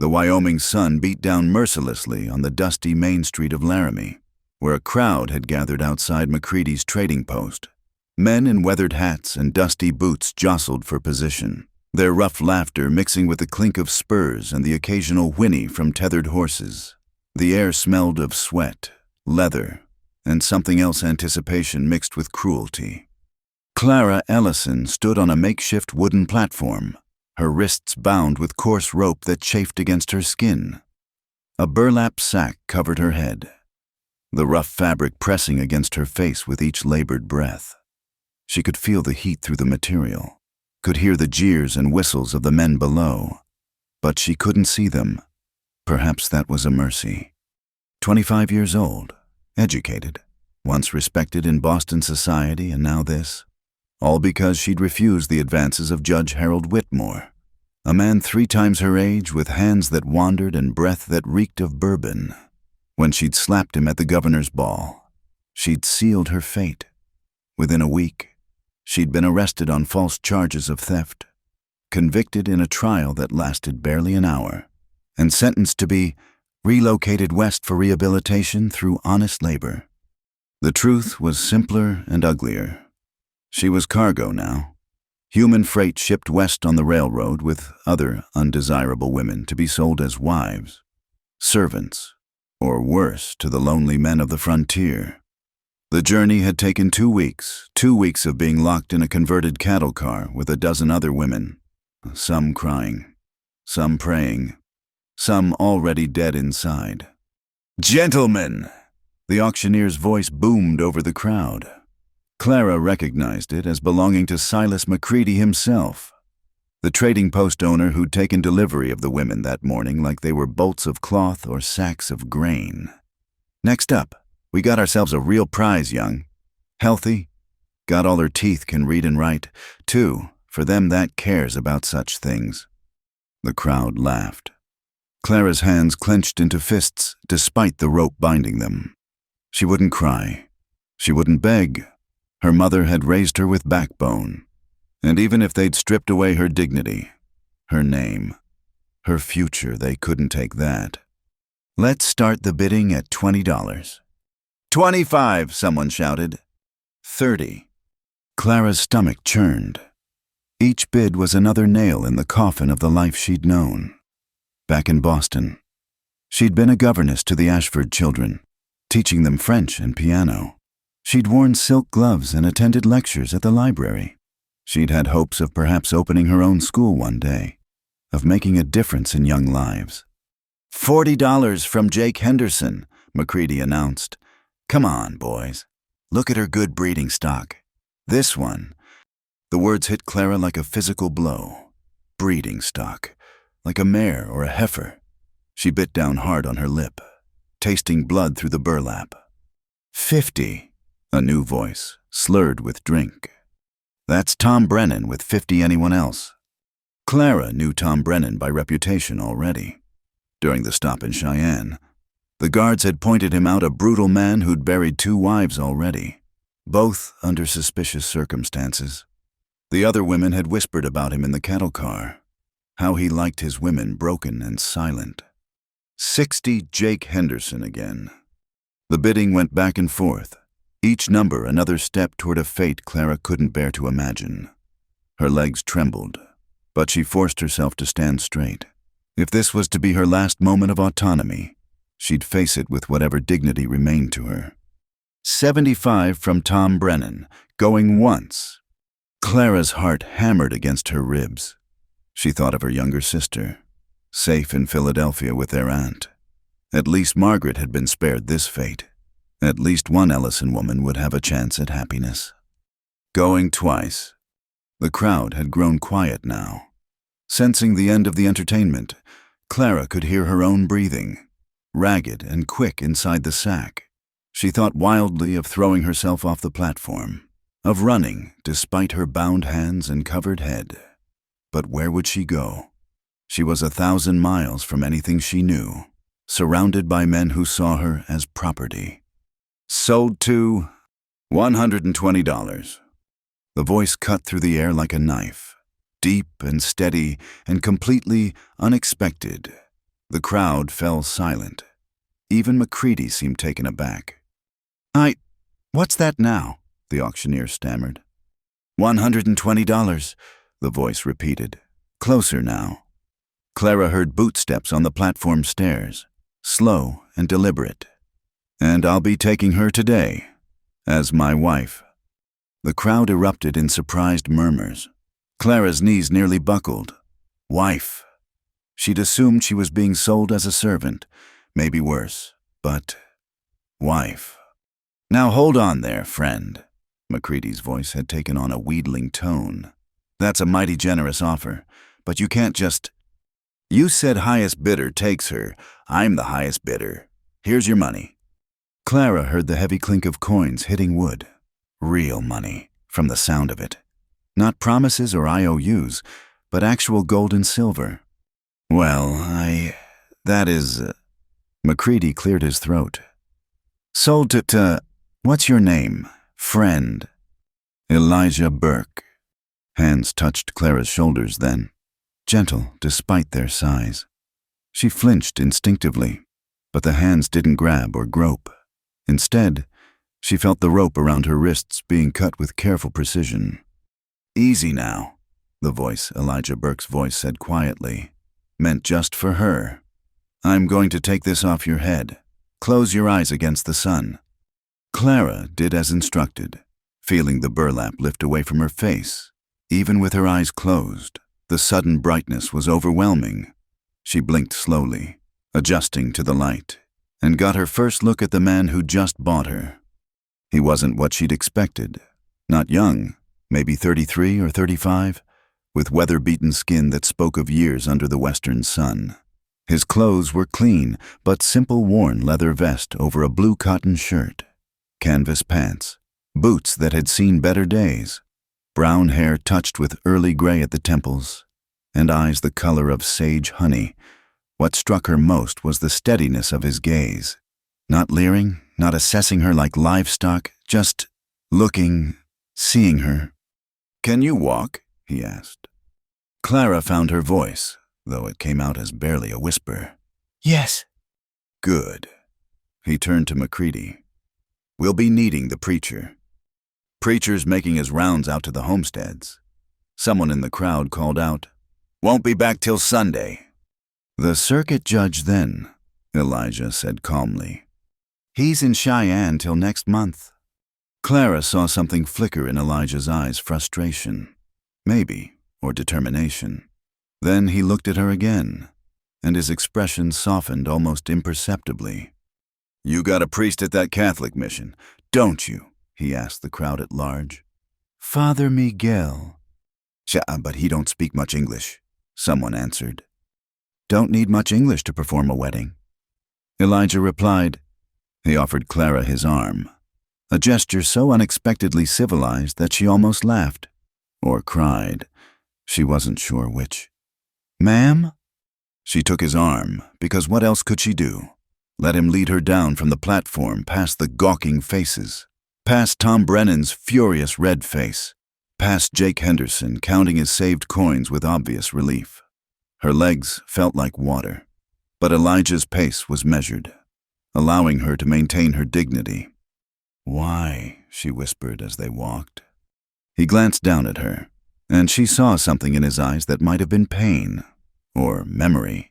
The Wyoming sun beat down mercilessly on the dusty main street of Laramie, where a crowd had gathered outside McCready's trading post. Men in weathered hats and dusty boots jostled for position, their rough laughter mixing with the clink of spurs and the occasional whinny from tethered horses. The air smelled of sweat, leather, and something else anticipation mixed with cruelty. Clara Ellison stood on a makeshift wooden platform, her wrists bound with coarse rope that chafed against her skin. A burlap sack covered her head, the rough fabric pressing against her face with each labored breath. She could feel the heat through the material, could hear the jeers and whistles of the men below, but she couldn't see them. Perhaps that was a mercy. 25 years old, educated, once respected in Boston society, and now this. All because she'd refused the advances of Judge Harold Whitmore, a man 3 times her age with hands that wandered and breath that reeked of bourbon. When she'd slapped him at the governor's ball, she'd sealed her fate. Within a week, she'd been arrested on false charges of theft, convicted in a trial that lasted barely an hour, and sentenced to be relocated west for rehabilitation through honest labor. The truth was simpler and uglier. She was cargo now, human freight shipped west on the railroad with other undesirable women to be sold as wives, servants, or worse to the lonely men of the frontier. The journey had taken 2 weeks, 2 weeks of being locked in a converted cattle car with a dozen other women, some crying, some praying, some already dead inside. "Gentlemen!" The auctioneer's voice boomed over the crowd. Clara recognized it as belonging to Silas McCready himself, the trading post owner who'd taken delivery of the women that morning like they were bolts of cloth or sacks of grain. "Next up, we got ourselves a real prize, young. Healthy, got all her teeth, can read and write, too, for them that cares about such things." The crowd laughed. Clara's hands clenched into fists despite the rope binding them. She wouldn't cry. She wouldn't beg. Her mother had raised her with backbone. And even if they'd stripped away her dignity, her name, her future, they couldn't take that. "Let's start the bidding at $20. "25, someone shouted. 30. Clara's stomach churned. Each bid was another nail in the coffin of the life she'd known. Back in Boston, she'd been a governess to the Ashford children, teaching them French and piano. She'd worn silk gloves and attended lectures at the library. She'd had hopes of perhaps opening her own school one day, of making a difference in young lives. $40 from Jake Henderson, McCready announced. "Come on, boys. Look at her good breeding stock. This one." The words hit Clara like a physical blow. Breeding stock. Like a mare or a heifer. She bit down hard on her lip, tasting blood through the burlap. 50. A new voice, slurred with drink. "That's Tom Brennan with 50 anyone else." Clara knew Tom Brennan by reputation already. During the stop in Cheyenne, the guards had pointed him out, a brutal man who'd buried 2 wives already, both under suspicious circumstances. The other women had whispered about him in the cattle car, how he liked his women broken and silent. 60 Jake Henderson again. The bidding went back and forth, each number another step toward a fate Clara couldn't bear to imagine. Her legs trembled, but she forced herself to stand straight. If this was to be her last moment of autonomy, she'd face it with whatever dignity remained to her. 75 from Tom Brennan, going once. Clara's heart hammered against her ribs. She thought of her younger sister, safe in Philadelphia with their aunt. At least Margaret had been spared this fate. At least one Ellison woman would have a chance at happiness. Going twice. The crowd had grown quiet now. Sensing the end of the entertainment, Clara could hear her own breathing, ragged and quick inside the sack. She thought wildly of throwing herself off the platform, of running despite her bound hands and covered head. But where would she go? She was 1,000 miles from anything she knew, surrounded by men who saw her as property. "Sold to $120. The voice cut through the air like a knife, deep and steady and completely unexpected. The crowd fell silent. Even MacCready seemed taken aback. What's that now?" the auctioneer stammered. $120, the voice repeated. Closer now. Clara heard bootsteps on the platform stairs, slow and deliberate. "And I'll be taking her today, as my wife." The crowd erupted in surprised murmurs. Clara's knees nearly buckled. Wife. She'd assumed she was being sold as a servant, maybe worse, but wife. "Now hold on there, friend." MacCready's voice had taken on a wheedling tone. "That's a mighty generous offer, but you can't just— You said highest bidder takes her. I'm the highest bidder. Here's your money." Clara heard the heavy clink of coins hitting wood. Real money, from the sound of it. Not promises or IOUs, but actual gold and silver. "Well, that is— MacCready cleared his throat. "Sold to— What's your name, friend?" "Elijah Burke." Hands touched Clara's shoulders then, gentle despite their size. She flinched instinctively, but the hands didn't grab or grope. Instead, she felt the rope around her wrists being cut with careful precision. "Easy now," the voice, Elijah Burke's voice, said quietly. "Meant just for her. I'm going to take this off your head. Close your eyes against the sun." Clara did as instructed, feeling the burlap lift away from her face. Even with her eyes closed, the sudden brightness was overwhelming. She blinked slowly, adjusting to the light, and got her first look at the man who'd just bought her. He wasn't what she'd expected. Not young, maybe 33 or 35, with weather-beaten skin that spoke of years under the western sun. His clothes were clean, but simple worn leather vest over a blue cotton shirt, canvas pants, boots that had seen better days, brown hair touched with early gray at the temples, and eyes the color of sage honey. What struck her most was the steadiness of his gaze. Not leering, not assessing her like livestock, just looking, seeing her. "Can you walk?" he asked. Clara found her voice, though it came out as barely a whisper. "Yes." "Good." He turned to MacCready. "We'll be needing the preacher." "Preacher's making his rounds out to the homesteads." Someone in the crowd called out, "Won't be back till Sunday." "The circuit judge then," Elijah said calmly. "He's in Cheyenne till next month." Clara saw something flicker in Elijah's eyes, frustration, maybe, or determination. Then he looked at her again, and his expression softened almost imperceptibly. "You got a priest at that Catholic mission, don't you?" he asked the crowd at large. "Father Miguel." But he don't speak much English," someone answered. "Don't need much English to perform a wedding." Elijah replied. He offered Clara his arm, a gesture so unexpectedly civilized that she almost laughed, or cried. She wasn't sure which. "Ma'am?" She took his arm, because what else could she do? Let him lead her down from the platform past the gawking faces, past Tom Brennan's furious red face, past Jake Henderson counting his saved coins with obvious relief. Her legs felt like water, but Elijah's pace was measured, allowing her to maintain her dignity. "Why?" she whispered as they walked. He glanced down at her, and she saw something in his eyes that might have been pain, or memory,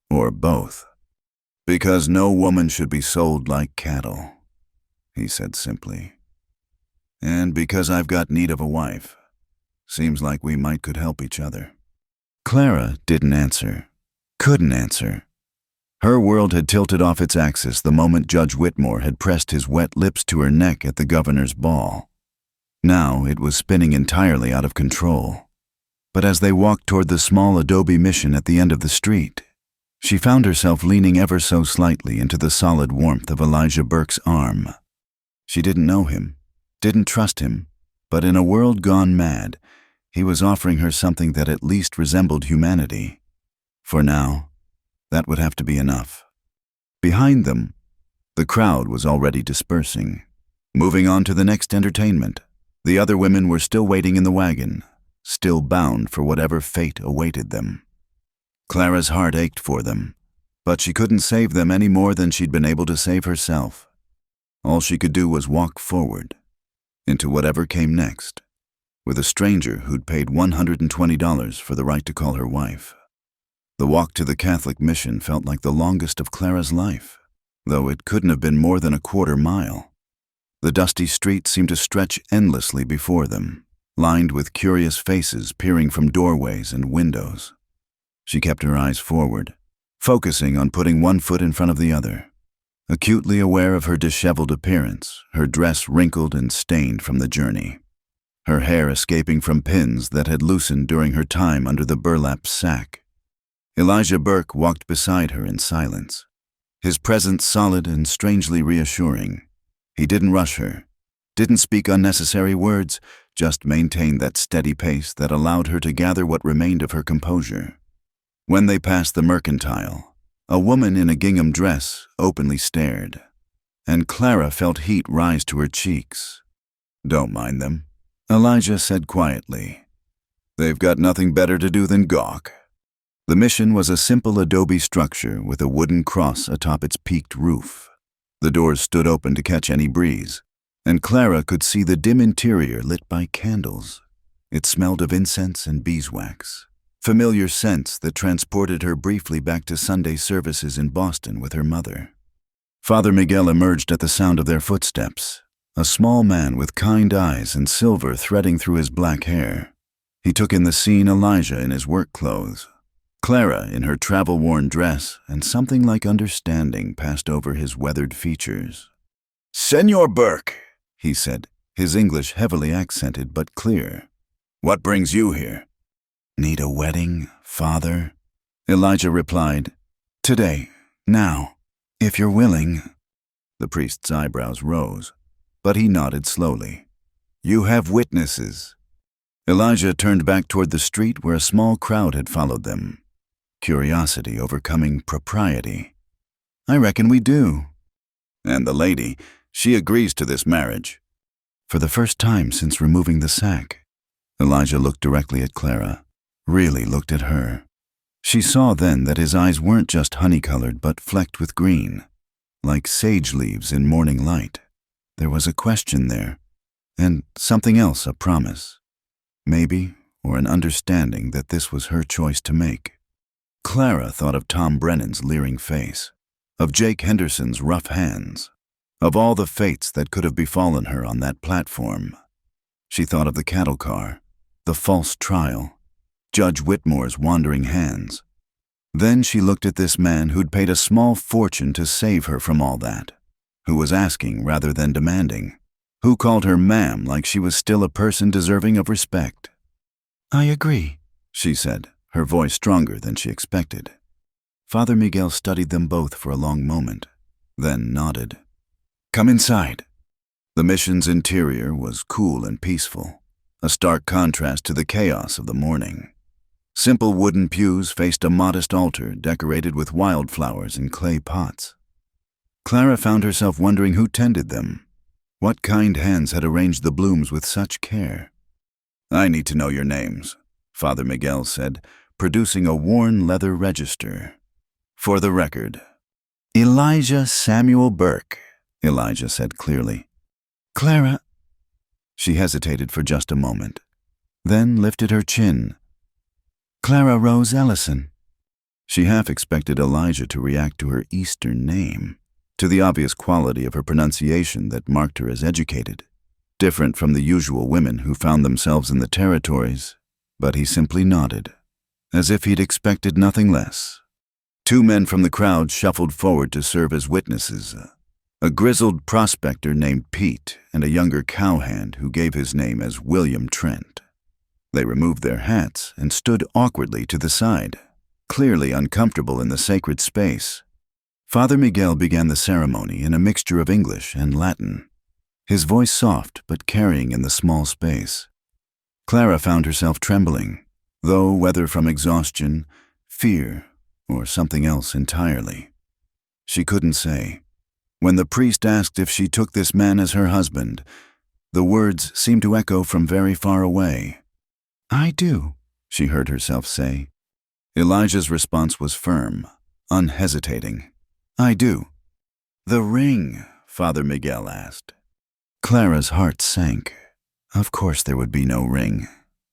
or both. "Because no woman should be sold like cattle," he said simply. "And because I've got need of a wife. Seems like we could help each other." Clara didn't answer, couldn't answer. Her world had tilted off its axis the moment Judge Whitmore had pressed his wet lips to her neck at the governor's ball. Now it was spinning entirely out of control. But as they walked toward the small adobe mission at the end of the street, she found herself leaning ever so slightly into the solid warmth of Elijah Burke's arm. She didn't know him, didn't trust him, but in a world gone mad, he was offering her something that at least resembled humanity. For now, that would have to be enough. Behind them, the crowd was already dispersing, moving on to the next entertainment. The other women were still waiting in the wagon, still bound for whatever fate awaited them. Clara's heart ached for them, But she couldn't save them any more than she'd been able to save herself. All she could do was walk forward, into whatever came next, with a stranger who'd paid $120 for the right to call her wife. The walk to the Catholic mission felt like the longest of Clara's life, though it couldn't have been more than a quarter mile. The dusty street seemed to stretch endlessly before them, lined with curious faces peering from doorways and windows. She kept her eyes forward, focusing on putting one foot in front of the other, acutely aware of her disheveled appearance, her dress wrinkled and stained from the journey, her hair escaping from pins that had loosened during her time under the burlap sack. Elijah Burke walked beside her in silence, his presence solid and strangely reassuring. He didn't rush her, didn't speak unnecessary words, just maintained that steady pace that allowed her to gather what remained of her composure. When they passed the mercantile, a woman in a gingham dress openly stared, and Clara felt heat rise to her cheeks. "Don't mind them," Elijah said quietly. "They've got nothing better to do than gawk." The mission was a simple adobe structure with a wooden cross atop its peaked roof. The doors stood open to catch any breeze, and Clara could see the dim interior lit by candles. It smelled of incense and beeswax, familiar scents that transported her briefly back to Sunday services in Boston with her mother. Father Miguel emerged at the sound of their footsteps, a small man with kind eyes and silver threading through his black hair. He took in the scene, Elijah in his work clothes, Clara in her travel-worn dress, and something like understanding passed over his weathered features. "Senor Burke," he said, his English heavily accented but clear. "What brings you here?" "Need a wedding, Father?" Elijah replied. "Today, now, if you're willing." The priest's eyebrows rose, but he nodded slowly. "You have witnesses." Elijah turned back toward the street where a small crowd had followed them, curiosity overcoming propriety. "I reckon we do." "And the lady, she agrees to this marriage?" For the first time since removing the sack, Elijah looked directly at Clara, really looked at her. She saw then that his eyes weren't just honey-colored but flecked with green, like sage leaves in morning light. There was a question there, and something else, a promise. Maybe, or an understanding that this was her choice to make. Clara thought of Tom Brennan's leering face, of Jake Henderson's rough hands, of all the fates that could have befallen her on that platform. She thought of the cattle car, the false trial, Judge Whitmore's wandering hands. Then she looked at this man who'd paid a small fortune to save her from all that, who was asking rather than demanding, who called her ma'am like she was still a person deserving of respect. "I agree," she said, her voice stronger than she expected. Father Miguel studied them both for a long moment, then nodded. "Come inside." The mission's interior was cool and peaceful, a stark contrast to the chaos of the morning. Simple wooden pews faced a modest altar decorated with wildflowers in clay pots. Clara found herself wondering who tended them. What kind hands had arranged the blooms with such care? "I need to know your names," Father Miguel said, producing a worn leather register. "For the record." "Elijah Samuel Burke," Elijah said clearly. "Clara—" She hesitated for just a moment, then lifted her chin. "Clara Rose Ellison." She half expected Elijah to react to her Eastern name, to the obvious quality of her pronunciation that marked her as educated, different from the usual women who found themselves in the territories, but he simply nodded, as if he'd expected nothing less. Two men from the crowd shuffled forward to serve as witnesses, a grizzled prospector named Pete and a younger cowhand who gave his name as William Trent. They removed their hats and stood awkwardly to the side, clearly uncomfortable in the sacred space. Father Miguel began the ceremony in a mixture of English and Latin, his voice soft but carrying in the small space. Clara found herself trembling, though whether from exhaustion, fear, or something else entirely. She couldn't say. When the priest asked if she took this man as her husband, the words seemed to echo from very far away. "I do," she heard herself say. Elijah's response was firm, unhesitating. "I do." "The ring?" Father Miguel asked. Clara's heart sank. Of course there would be no ring.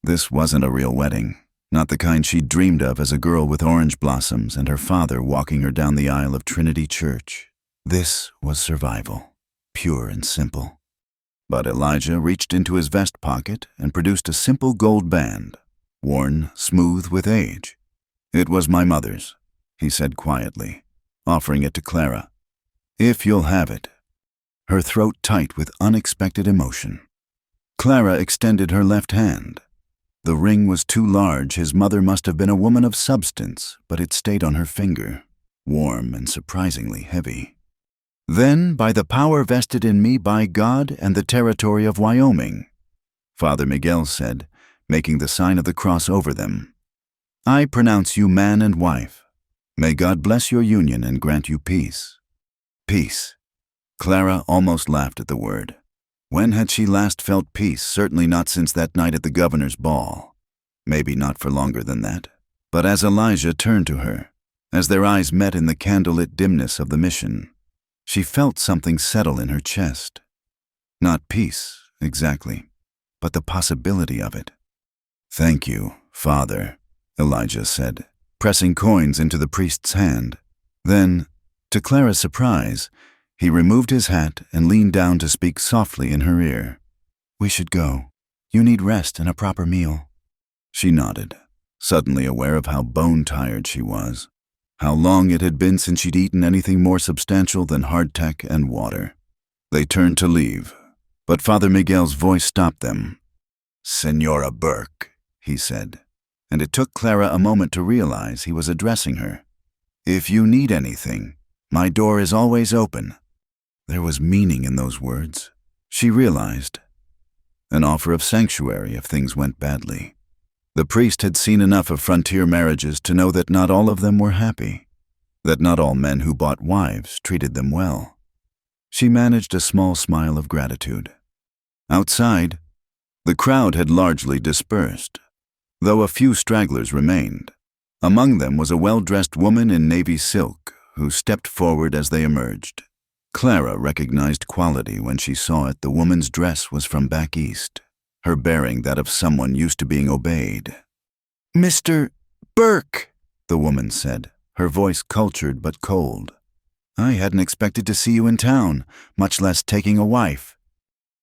This wasn't a real wedding, not the kind she'd dreamed of as a girl with orange blossoms and her father walking her down the aisle of Trinity Church. This was survival, pure and simple. But Elijah reached into his vest pocket and produced a simple gold band, worn smooth with age. "It was my mother's," he said quietly, offering it to Clara. "If you'll have it." Her throat tight with unexpected emotion. Clara extended her left hand. The ring was too large. His mother must have been a woman of substance, but it stayed on her finger, warm and surprisingly heavy. "Then, by the power vested in me by God and the territory of Wyoming," Father Miguel said, making the sign of the cross over them, "I pronounce you man and wife. May God bless your union and grant you peace." Peace. Clara almost laughed at the word. When had she last felt peace? Certainly not since that night at the governor's ball. Maybe not for longer than that. But as Elijah turned to her, as their eyes met in the candlelit dimness of the mission, she felt something settle in her chest. Not peace, exactly, but the possibility of it. "Thank you, Father," Elijah said, pressing coins into the priest's hand. Then, to Clara's surprise, he removed his hat and leaned down to speak softly in her ear. "We should go. You need rest and a proper meal." She nodded, suddenly aware of how bone-tired she was, how long it had been since she'd eaten anything more substantial than hardtack and water. They turned to leave, but Father Miguel's voice stopped them. "Senora Burke," he said, and it took Clara a moment to realize he was addressing her. "If you need anything, my door is always open." There was meaning in those words, she realized. An offer of sanctuary if things went badly. The priest had seen enough of frontier marriages to know that not all of them were happy, that not all men who bought wives treated them well. She managed a small smile of gratitude. Outside, the crowd had largely dispersed, though a few stragglers remained. Among them was a well-dressed woman in navy silk who stepped forward as they emerged. Clara recognized quality when she saw it. The woman's dress was from back east, her bearing that of someone used to being obeyed. "Mr. Burke," the woman said, her voice cultured but cold. "I hadn't expected to see you in town, much less taking a wife."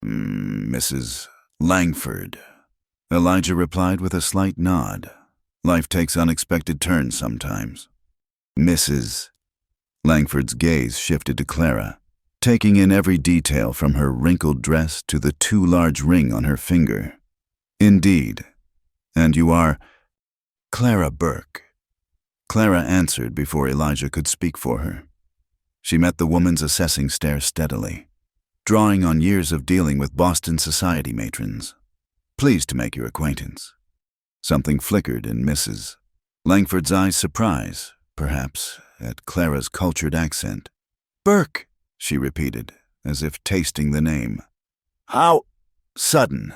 "Mrs. Langford," Elijah replied with a slight nod. "Life takes unexpected turns sometimes." "Mrs." Langford's gaze shifted to Clara, taking in every detail from her wrinkled dress to the too large ring on her finger. "Indeed. And you are—" "Clara Burke." Clara answered before Elijah could speak for her. She met the woman's assessing stare steadily, drawing on years of dealing with Boston society matrons. "Pleased to make your acquaintance." Something flickered in Mrs. Langford's eyes, surprise, perhaps, at Clara's cultured accent. "Burke," she repeated, as if tasting the name. "How sudden.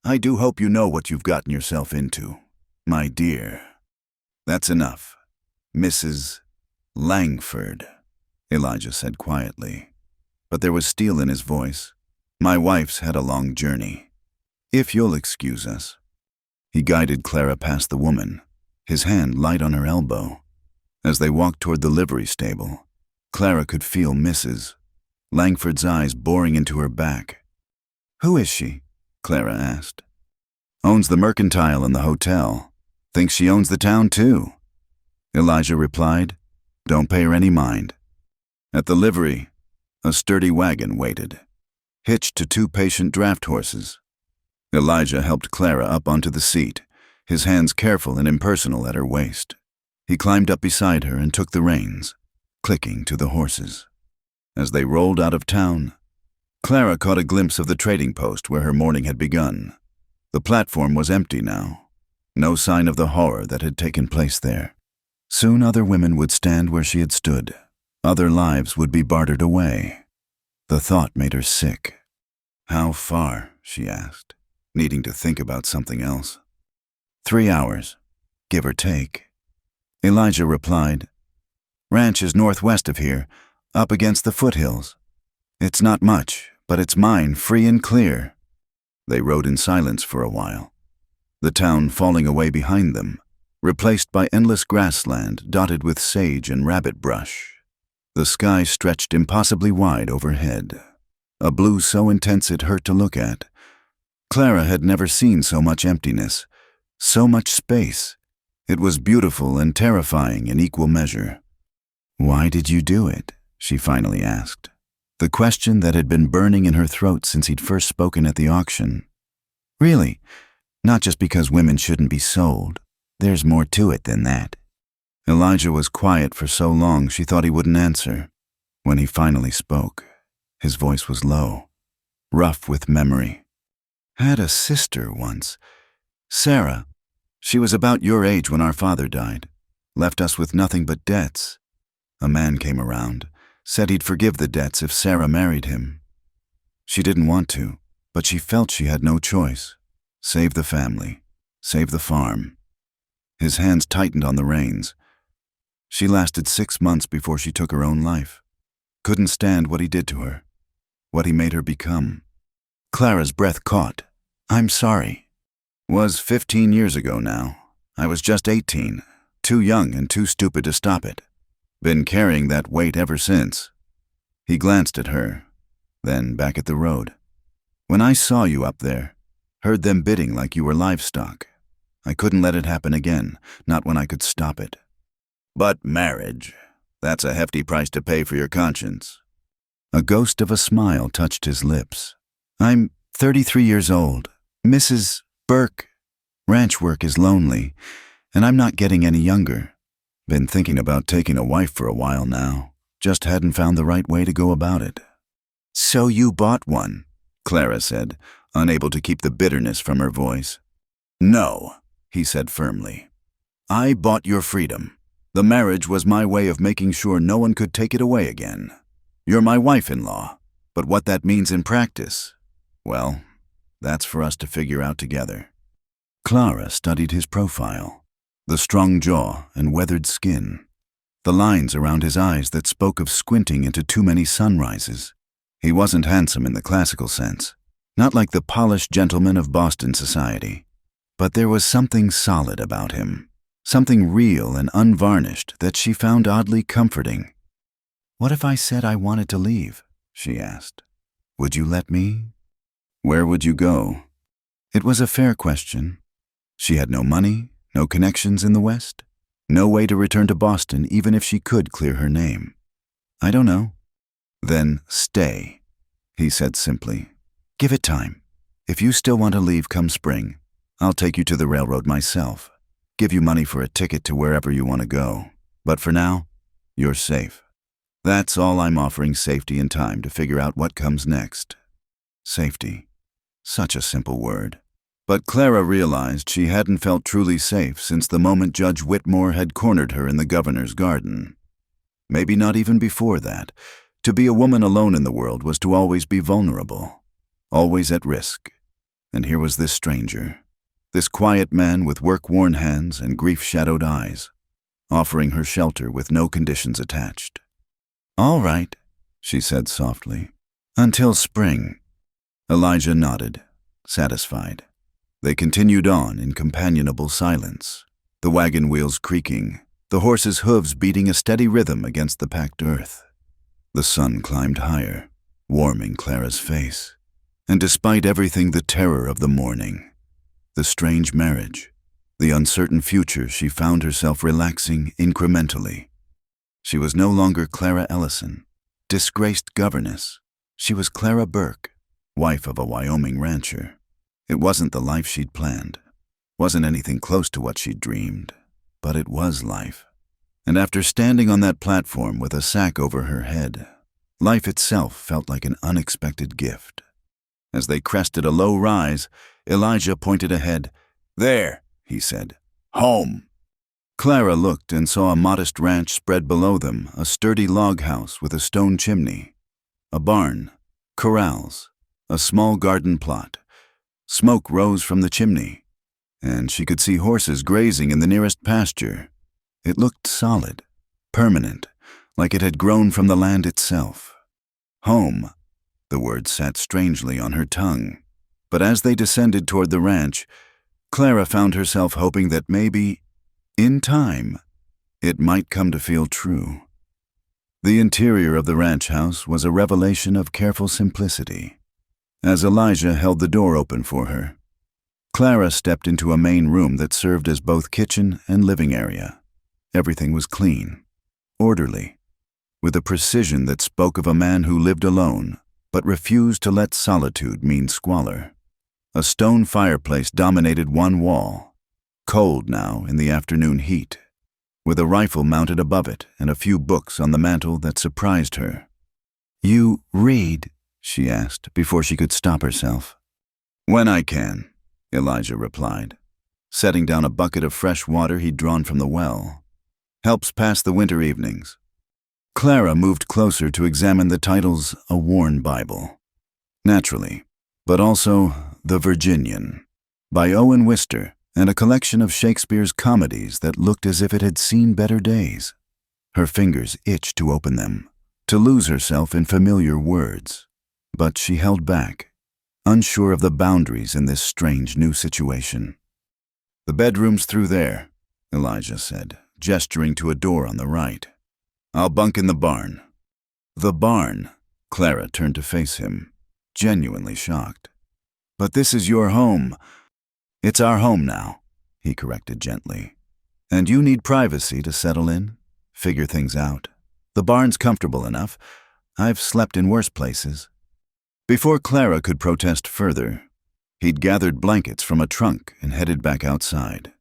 I do hope you know what you've gotten yourself into, my dear." "That's enough. Mrs. Langford," Elijah said quietly, but there was steel in his voice. "My wife's had a long journey. If you'll excuse us." He guided Clara past the woman, his hand light on her elbow. As they walked toward the livery stable, Clara could feel Mrs. Langford's eyes boring into her back. "Who is she?" Clara asked. "Owns the mercantile and the hotel. Thinks she owns the town too," Elijah replied. "Don't pay her any mind." At the livery, a sturdy wagon waited, hitched to 2 patient draft horses. Elijah helped Clara up onto the seat, his hands careful and impersonal at her waist. He climbed up beside her and took the reins, clicking to the horses. As they rolled out of town, Clara caught a glimpse of the trading post where her morning had begun. The platform was empty now, no sign of the horror that had taken place there. Soon other women would stand where she had stood. Other lives would be bartered away. The thought made her sick. "How far?" she asked, needing to think about something else. 3 hours, give or take. Elijah replied, Ranch is northwest of here, up against the foothills. It's not much, but it's mine, free and clear." They rode in silence for a while, the town falling away behind them, replaced by endless grassland dotted with sage and rabbit brush. The sky stretched impossibly wide overhead, a blue so intense it hurt to look at. Clara had never seen so much emptiness, so much space. It was beautiful and terrifying in equal measure. "Why did you do it?" she finally asked. The question that had been burning in her throat since he'd first spoken at the auction. "Really, not just because women shouldn't be sold. There's more to it than that." Elijah was quiet for so long she thought he wouldn't answer. When he finally spoke, his voice was low, rough with memory. "Had a sister once. Sarah. She was about your age when our father died. Left us with nothing but debts. A man came around, said he'd forgive the debts if Sarah married him. She didn't want to, but she felt she had no choice. Save the family, save the farm." His hands tightened on the reins. "She lasted 6 months before she took her own life. Couldn't stand what he did to her, what he made her become." Clara's breath caught. "I'm sorry." "Was 15 years ago now. I was just 18, too young and too stupid to stop it. Been carrying that weight ever since." He glanced at her, then back at the road. "When I saw you up there, heard them bidding like you were livestock, I couldn't let it happen again, not when I could stop it." "But marriage, that's a hefty price to pay for your conscience." A ghost of a smile touched his lips. "I'm 33 years old. Mrs. Burke. Ranch work is lonely, and I'm not getting any younger. Been thinking about taking a wife for a while now. Just hadn't found the right way to go about it." "So you bought one," Clara said, unable to keep the bitterness from her voice. "No," he said firmly. "I bought your freedom. The marriage was my way of making sure no one could take it away again. You're my wife-in-law, but what that means in practice, well, that's for us to figure out together." Clara studied his profile. The strong jaw and weathered skin, the lines around his eyes that spoke of squinting into too many sunrises. He wasn't handsome in the classical sense, not like the polished gentleman of Boston society, but there was something solid about him, something real and unvarnished that she found oddly comforting. "What if I said I wanted to leave?" she asked. "Would you let me?" "Where would you go?" It was a fair question. She had no money, no connections in the West, no way to return to Boston even if she could clear her name. "I don't know." "Then stay," he said simply. "Give it time. If you still want to leave come spring, I'll take you to the railroad myself, give you money for a ticket to wherever you want to go. But for now, you're safe. That's all I'm offering, safety and time to figure out what comes next." Safety. Such a simple word. But Clara realized she hadn't felt truly safe since the moment Judge Whitmore had cornered her in the governor's garden. Maybe not even before that. To be a woman alone in the world was to always be vulnerable, always at risk. And here was this stranger, this quiet man with work-worn hands and grief-shadowed eyes, offering her shelter with no conditions attached. "All right," she said softly. "Until spring." Elijah nodded, satisfied. They continued on in companionable silence, the wagon wheels creaking, the horses' hooves beating a steady rhythm against the packed earth. The sun climbed higher, warming Clara's face. And despite everything, the terror of the morning, the strange marriage, the uncertain future, she found herself relaxing incrementally. She was no longer Clara Ellison, disgraced governess. She was Clara Burke, wife of a Wyoming rancher. It wasn't the life she'd planned, wasn't anything close to what she'd dreamed, but it was life. And after standing on that platform with a sack over her head, life itself felt like an unexpected gift. As they crested a low rise, Elijah pointed ahead. "There," he said, "home." Clara looked and saw a modest ranch spread below them, a sturdy log house with a stone chimney, a barn, corrals, a small garden plot. Smoke rose from the chimney, and she could see horses grazing in the nearest pasture. It looked solid, permanent, like it had grown from the land itself. Home. The word sat strangely on her tongue, but as they descended toward the ranch, Clara found herself hoping that maybe, in time, it might come to feel true. The interior of the ranch house was a revelation of careful simplicity. As Elijah held the door open for her, Clara stepped into a main room that served as both kitchen and living area. Everything was clean, orderly, with a precision that spoke of a man who lived alone but refused to let solitude mean squalor. A stone fireplace dominated one wall, cold now in the afternoon heat, with a rifle mounted above it and a few books on the mantel that surprised her. "You read?" she asked before she could stop herself. "When I can," Elijah replied, setting down a bucket of fresh water he'd drawn from the well. "Helps pass the winter evenings." Clara moved closer to examine the titles A Worn Bible. Naturally, but also The Virginian, by Owen Wister, and a collection of Shakespeare's comedies that looked as if it had seen better days. Her fingers itched to open them, to lose herself in familiar words, but she held back, unsure of the boundaries in this strange new situation. "The bedroom's through there," Elijah said, gesturing to a door on the right. "I'll bunk in the barn." "The barn?" Clara turned to face him, genuinely shocked. "But this is your home." "It's our home now," he corrected gently. "And you need privacy to settle in, figure things out. The barn's comfortable enough. I've slept in worse places." Before Clara could protest further, he'd gathered blankets from a trunk and headed back outside,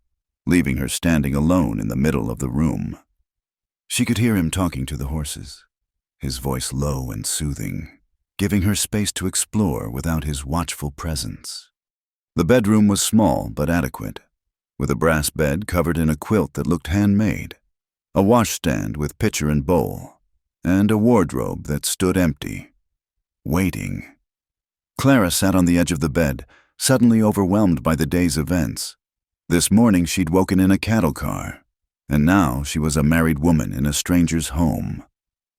leaving her standing alone in the middle of the room. She could hear him talking to the horses, his voice low and soothing, giving her space to explore without his watchful presence. The bedroom was small but adequate, with a brass bed covered in a quilt that looked handmade, a washstand with pitcher and bowl, and a wardrobe that stood empty, waiting. Clara sat on the edge of the bed, suddenly overwhelmed by the day's events. This morning she'd woken in a cattle car, and now she was a married woman in a stranger's home.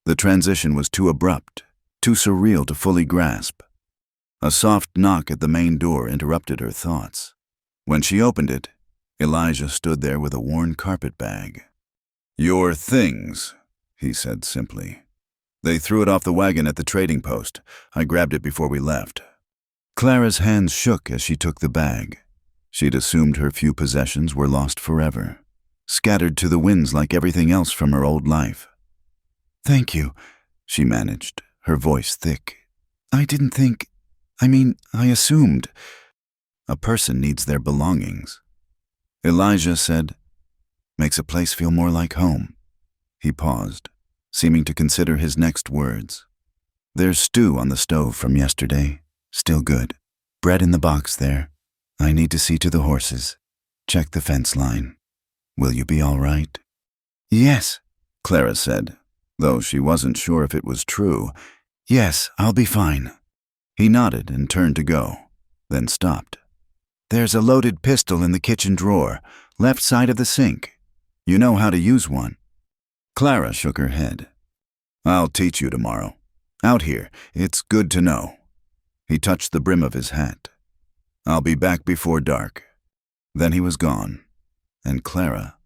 The transition was too abrupt, too surreal to fully grasp. A soft knock at the main door interrupted her thoughts. When she opened it, Elijah stood there with a worn carpet bag. "Your things," he said simply. "They threw it off the wagon at the trading post. I grabbed it before we left." Clara's hands shook as she took the bag. She'd assumed her few possessions were lost forever, scattered to the winds like everything else from her old life. "Thank you," she managed, her voice thick. "I didn't think... I assumed. A person needs their belongings." Elijah said, "Makes a place feel more like home." He paused, seeming to consider his next words. "There's stew on the stove from yesterday. Still good. Bread in the box there. I need to see to the horses. Check the fence line. Will you be all right?" "Yes," Clara said, though she wasn't sure if it was true. "Yes, I'll be fine." He nodded and turned to go, then stopped. "There's a loaded pistol in the kitchen drawer, left side of the sink. You know how to use one." Clara shook her head. "I'll teach you tomorrow. Out here, it's good to know." He touched the brim of his hat. "I'll be back before dark." Then he was gone, and Clara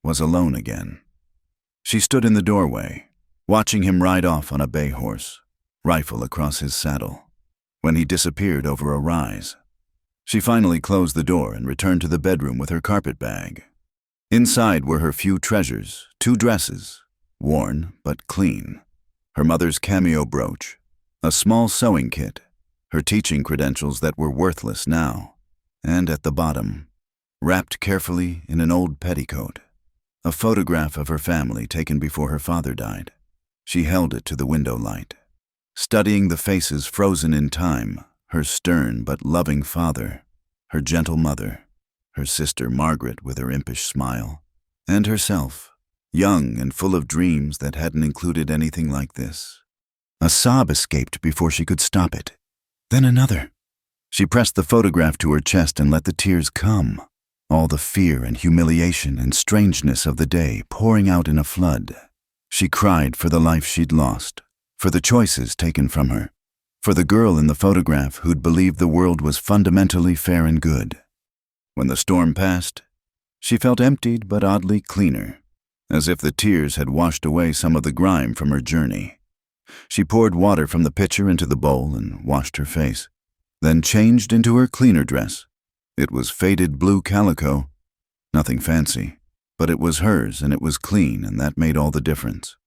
was alone again. She stood in the doorway, watching him ride off on a bay horse, rifle across his saddle. When he disappeared over a rise, she finally closed the door and returned to the bedroom with her carpet bag. Inside were her few treasures, 2 dresses, worn but clean, her mother's cameo brooch, a small sewing kit, her teaching credentials that were worthless now, and at the bottom, wrapped carefully in an old petticoat, a photograph of her family taken before her father died. She held it to the window light, studying the faces frozen in time, her stern but loving father, her gentle mother, her sister Margaret with her impish smile, and herself, young and full of dreams that hadn't included anything like this. A sob escaped before she could stop it. Then another. She pressed the photograph to her chest and let the tears come, all the fear and humiliation and strangeness of the day pouring out in a flood. She cried for the life she'd lost, for the choices taken from her, for the girl in the photograph who'd believed the world was fundamentally fair and good. When the storm passed, she felt emptied but oddly cleaner, as if the tears had washed away some of the grime from her journey. She poured water from the pitcher into the bowl and washed her face, then changed into her cleaner dress. It was faded blue calico, nothing fancy, but it was hers and it was clean, and that made all the difference.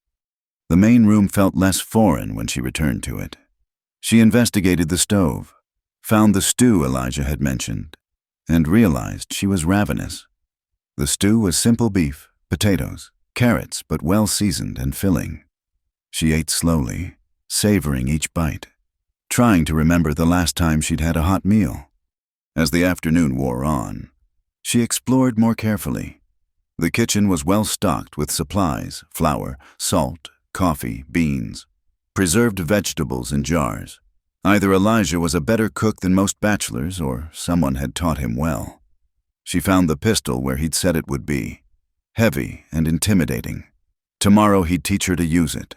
The main room felt less foreign when she returned to it. She investigated the stove, found the stew Elijah had mentioned, and realized she was ravenous. The stew was simple beef, potatoes, carrots, but well seasoned and filling. She ate slowly, savoring each bite, trying to remember the last time she'd had a hot meal. As the afternoon wore on, she explored more carefully. The kitchen was well stocked with supplies: flour, salt, coffee, beans, preserved vegetables in jars. Either Elijah was a better cook than most bachelors, or someone had taught him well. She found the pistol where he'd said it would be, heavy and intimidating. Tomorrow he'd teach her to use it.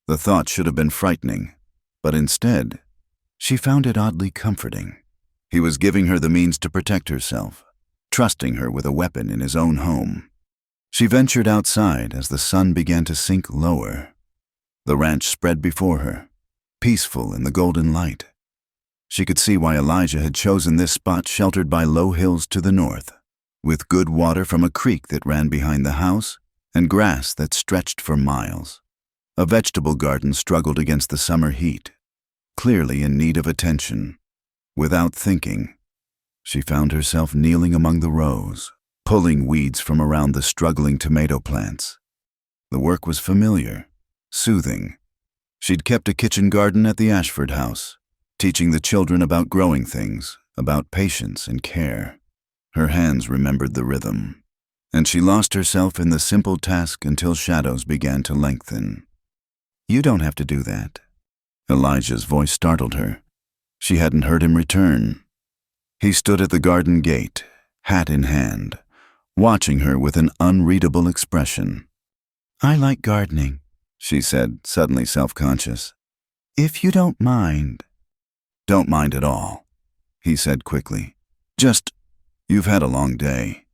The thought should have been frightening, but instead, she found it oddly comforting. He was giving her the means to protect herself, trusting her with a weapon in his own home. She ventured outside as the sun began to sink lower. The ranch spread before her, peaceful in the golden light. She could see why Elijah had chosen this spot, sheltered by low hills to the north, with good water from a creek that ran behind the house and grass that stretched for miles. A vegetable garden struggled against the summer heat, clearly in need of attention. Without thinking, she found herself kneeling among the rows, pulling weeds from around the struggling tomato plants. The work was familiar, soothing. She'd kept a kitchen garden at the Ashford house, teaching the children about growing things, about patience and care. Her hands remembered the rhythm, and she lost herself in the simple task until shadows began to lengthen. "You don't have to do that." Elijah's voice startled her. She hadn't heard him return. He stood at the garden gate, hat in hand, watching her with an unreadable expression. "I like gardening," she said, suddenly self-conscious. "If you don't mind." "Don't mind at all," he said quickly. You've had a long day.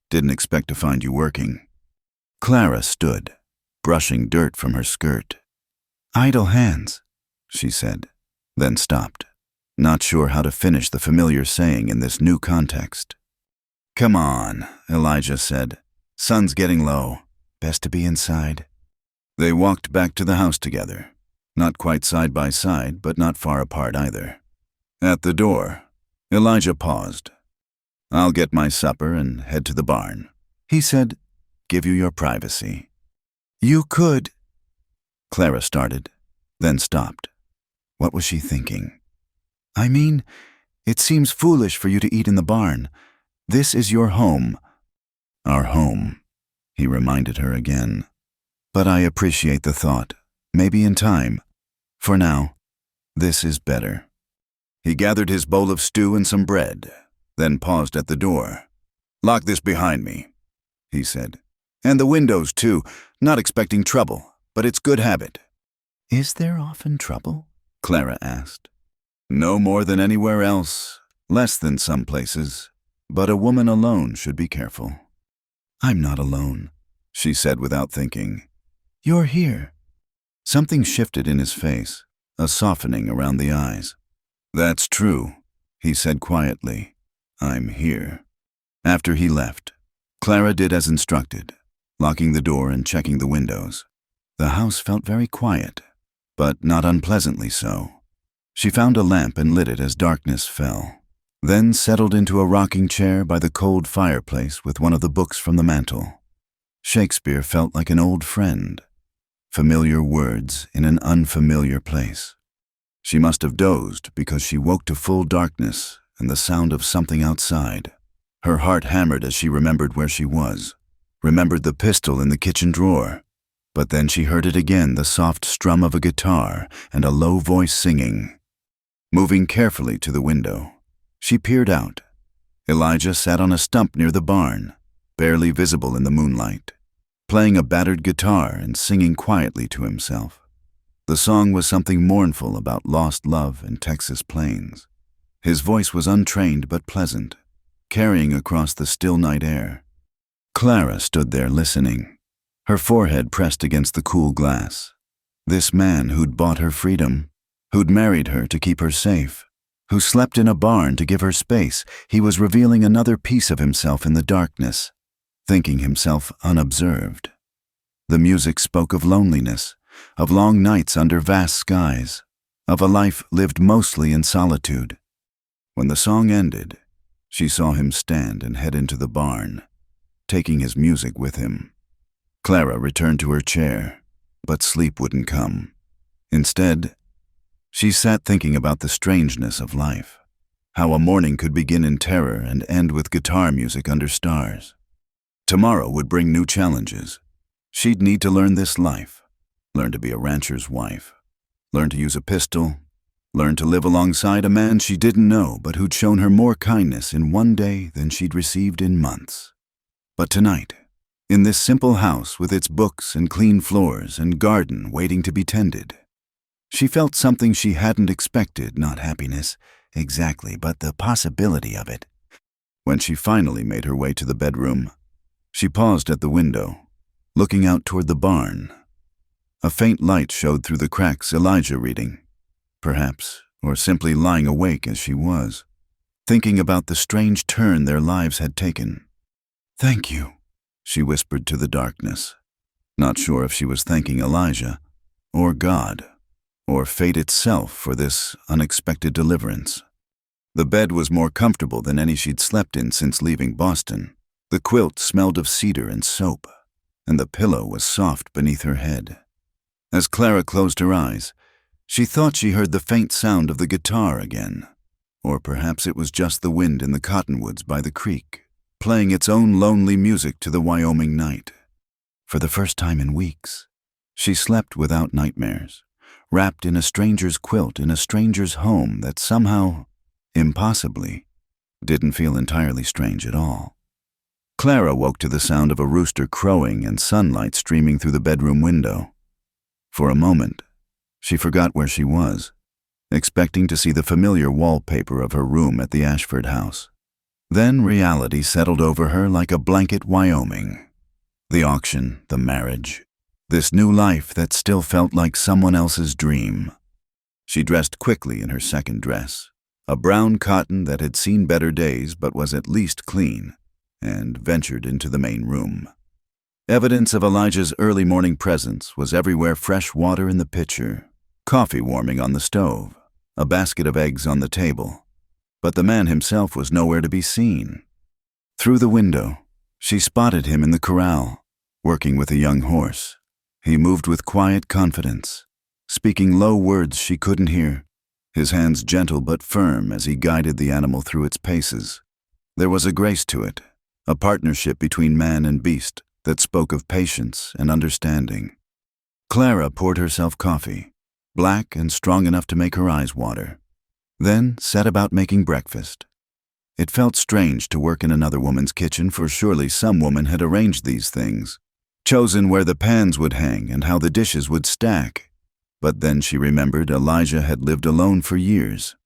Didn't expect to find you working." Clara stood, brushing dirt from her skirt. "Idle hands," she said, then stopped, not sure how to finish the familiar saying in this new context. "Come on," Elijah said. "Sun's getting low. Best to be inside." They walked back to the house together, not quite side by side, but not far apart either. At the door, Elijah paused. "I'll get my supper and head to the barn," he said. "Give you your privacy." "You could—" Clara started, then stopped. What was she thinking? "I mean, it seems foolish for you to eat in the barn. This is your home." "Our home," he reminded her again. "But I appreciate the thought. Maybe in time. For now, this is better." He gathered his bowl of stew and some bread, then paused at the door. "Lock this behind me," he said. "And the windows, too. Not expecting trouble, but it's good habit." "Is there often trouble?" Clara asked. "No more than anywhere else, less than some places, but a woman alone should be careful." "I'm not alone," she said without thinking. "You're here." Something shifted in his face, a softening around the eyes. "That's true," he said quietly. "I'm here." After he left, Clara did as instructed, locking the door and checking the windows. The house felt very quiet, but not unpleasantly so. She found a lamp and lit it as darkness fell, then settled into a rocking chair by the cold fireplace with one of the books from the mantel. Shakespeare felt like an old friend, familiar words in an unfamiliar place. She must have dozed because she woke to full darkness and the sound of something outside. Her heart hammered as she remembered where she was, remembered the pistol in the kitchen drawer. But then she heard it again, the soft strum of a guitar and a low voice singing. Moving carefully to the window, she peered out. Elijah sat on a stump near the barn, barely visible in the moonlight. playing a battered guitar and singing quietly to himself. The song was something mournful about lost love and Texas plains. His voice was untrained but pleasant, carrying across the still night air. Clara stood there listening, her forehead pressed against the cool glass. This man who'd bought her freedom, who'd married her to keep her safe, who slept in a barn to give her space, he was revealing another piece of himself in the darkness, thinking himself unobserved. The music spoke of loneliness, of long nights under vast skies, of a life lived mostly in solitude. When the song ended, she saw him stand and head into the barn, taking his music with him. Clara returned to her chair, but sleep wouldn't come. Instead, she sat thinking about the strangeness of life, how a morning could begin in terror and end with guitar music under stars. Tomorrow would bring new challenges. She'd need to learn this life, learn to be a rancher's wife, learn to use a pistol, learn to live alongside a man she didn't know but who'd shown her more kindness in one day than she'd received in months. But tonight, in this simple house with its books and clean floors and garden waiting to be tended, she felt something she hadn't expected, not happiness, exactly, but the possibility of it. When she finally made her way to the bedroom, she paused at the window, looking out toward the barn. A faint light showed through the cracks, Elijah reading, perhaps, or simply lying awake as she was, thinking about the strange turn their lives had taken. "Thank you," she whispered to the darkness, not sure if she was thanking Elijah, or God, or fate itself for this unexpected deliverance. The bed was more comfortable than any she'd slept in since leaving Boston. The quilt smelled of cedar and soap, and the pillow was soft beneath her head. As Clara closed her eyes, she thought she heard the faint sound of the guitar again, or perhaps it was just the wind in the cottonwoods by the creek, playing its own lonely music to the Wyoming night. For the first time in weeks, she slept without nightmares, wrapped in a stranger's quilt in a stranger's home that somehow, impossibly, didn't feel entirely strange at all. Clara woke to the sound of a rooster crowing and sunlight streaming through the bedroom window. For a moment, she forgot where she was, expecting to see the familiar wallpaper of her room at the Ashford house. Then reality settled over her like a blanket Wyoming. The auction, the marriage, this new life that still felt like someone else's dream. She dressed quickly in her second dress, a brown cotton that had seen better days but was at least clean, and ventured into the main room. Evidence of Elijah's early morning presence was everywhere: fresh water in the pitcher, coffee warming on the stove, a basket of eggs on the table. But the man himself was nowhere to be seen. Through the window, she spotted him in the corral, working with a young horse. He moved with quiet confidence, speaking low words she couldn't hear, his hands gentle but firm as he guided the animal through its paces. There was a grace to it, a partnership between man and beast that spoke of patience and understanding. Clara poured herself coffee, black and strong enough to make her eyes water, then set about making breakfast. It felt strange to work in another woman's kitchen, for surely some woman had arranged these things, chosen where the pans would hang and how the dishes would stack. But then she remembered Elijah had lived alone for years.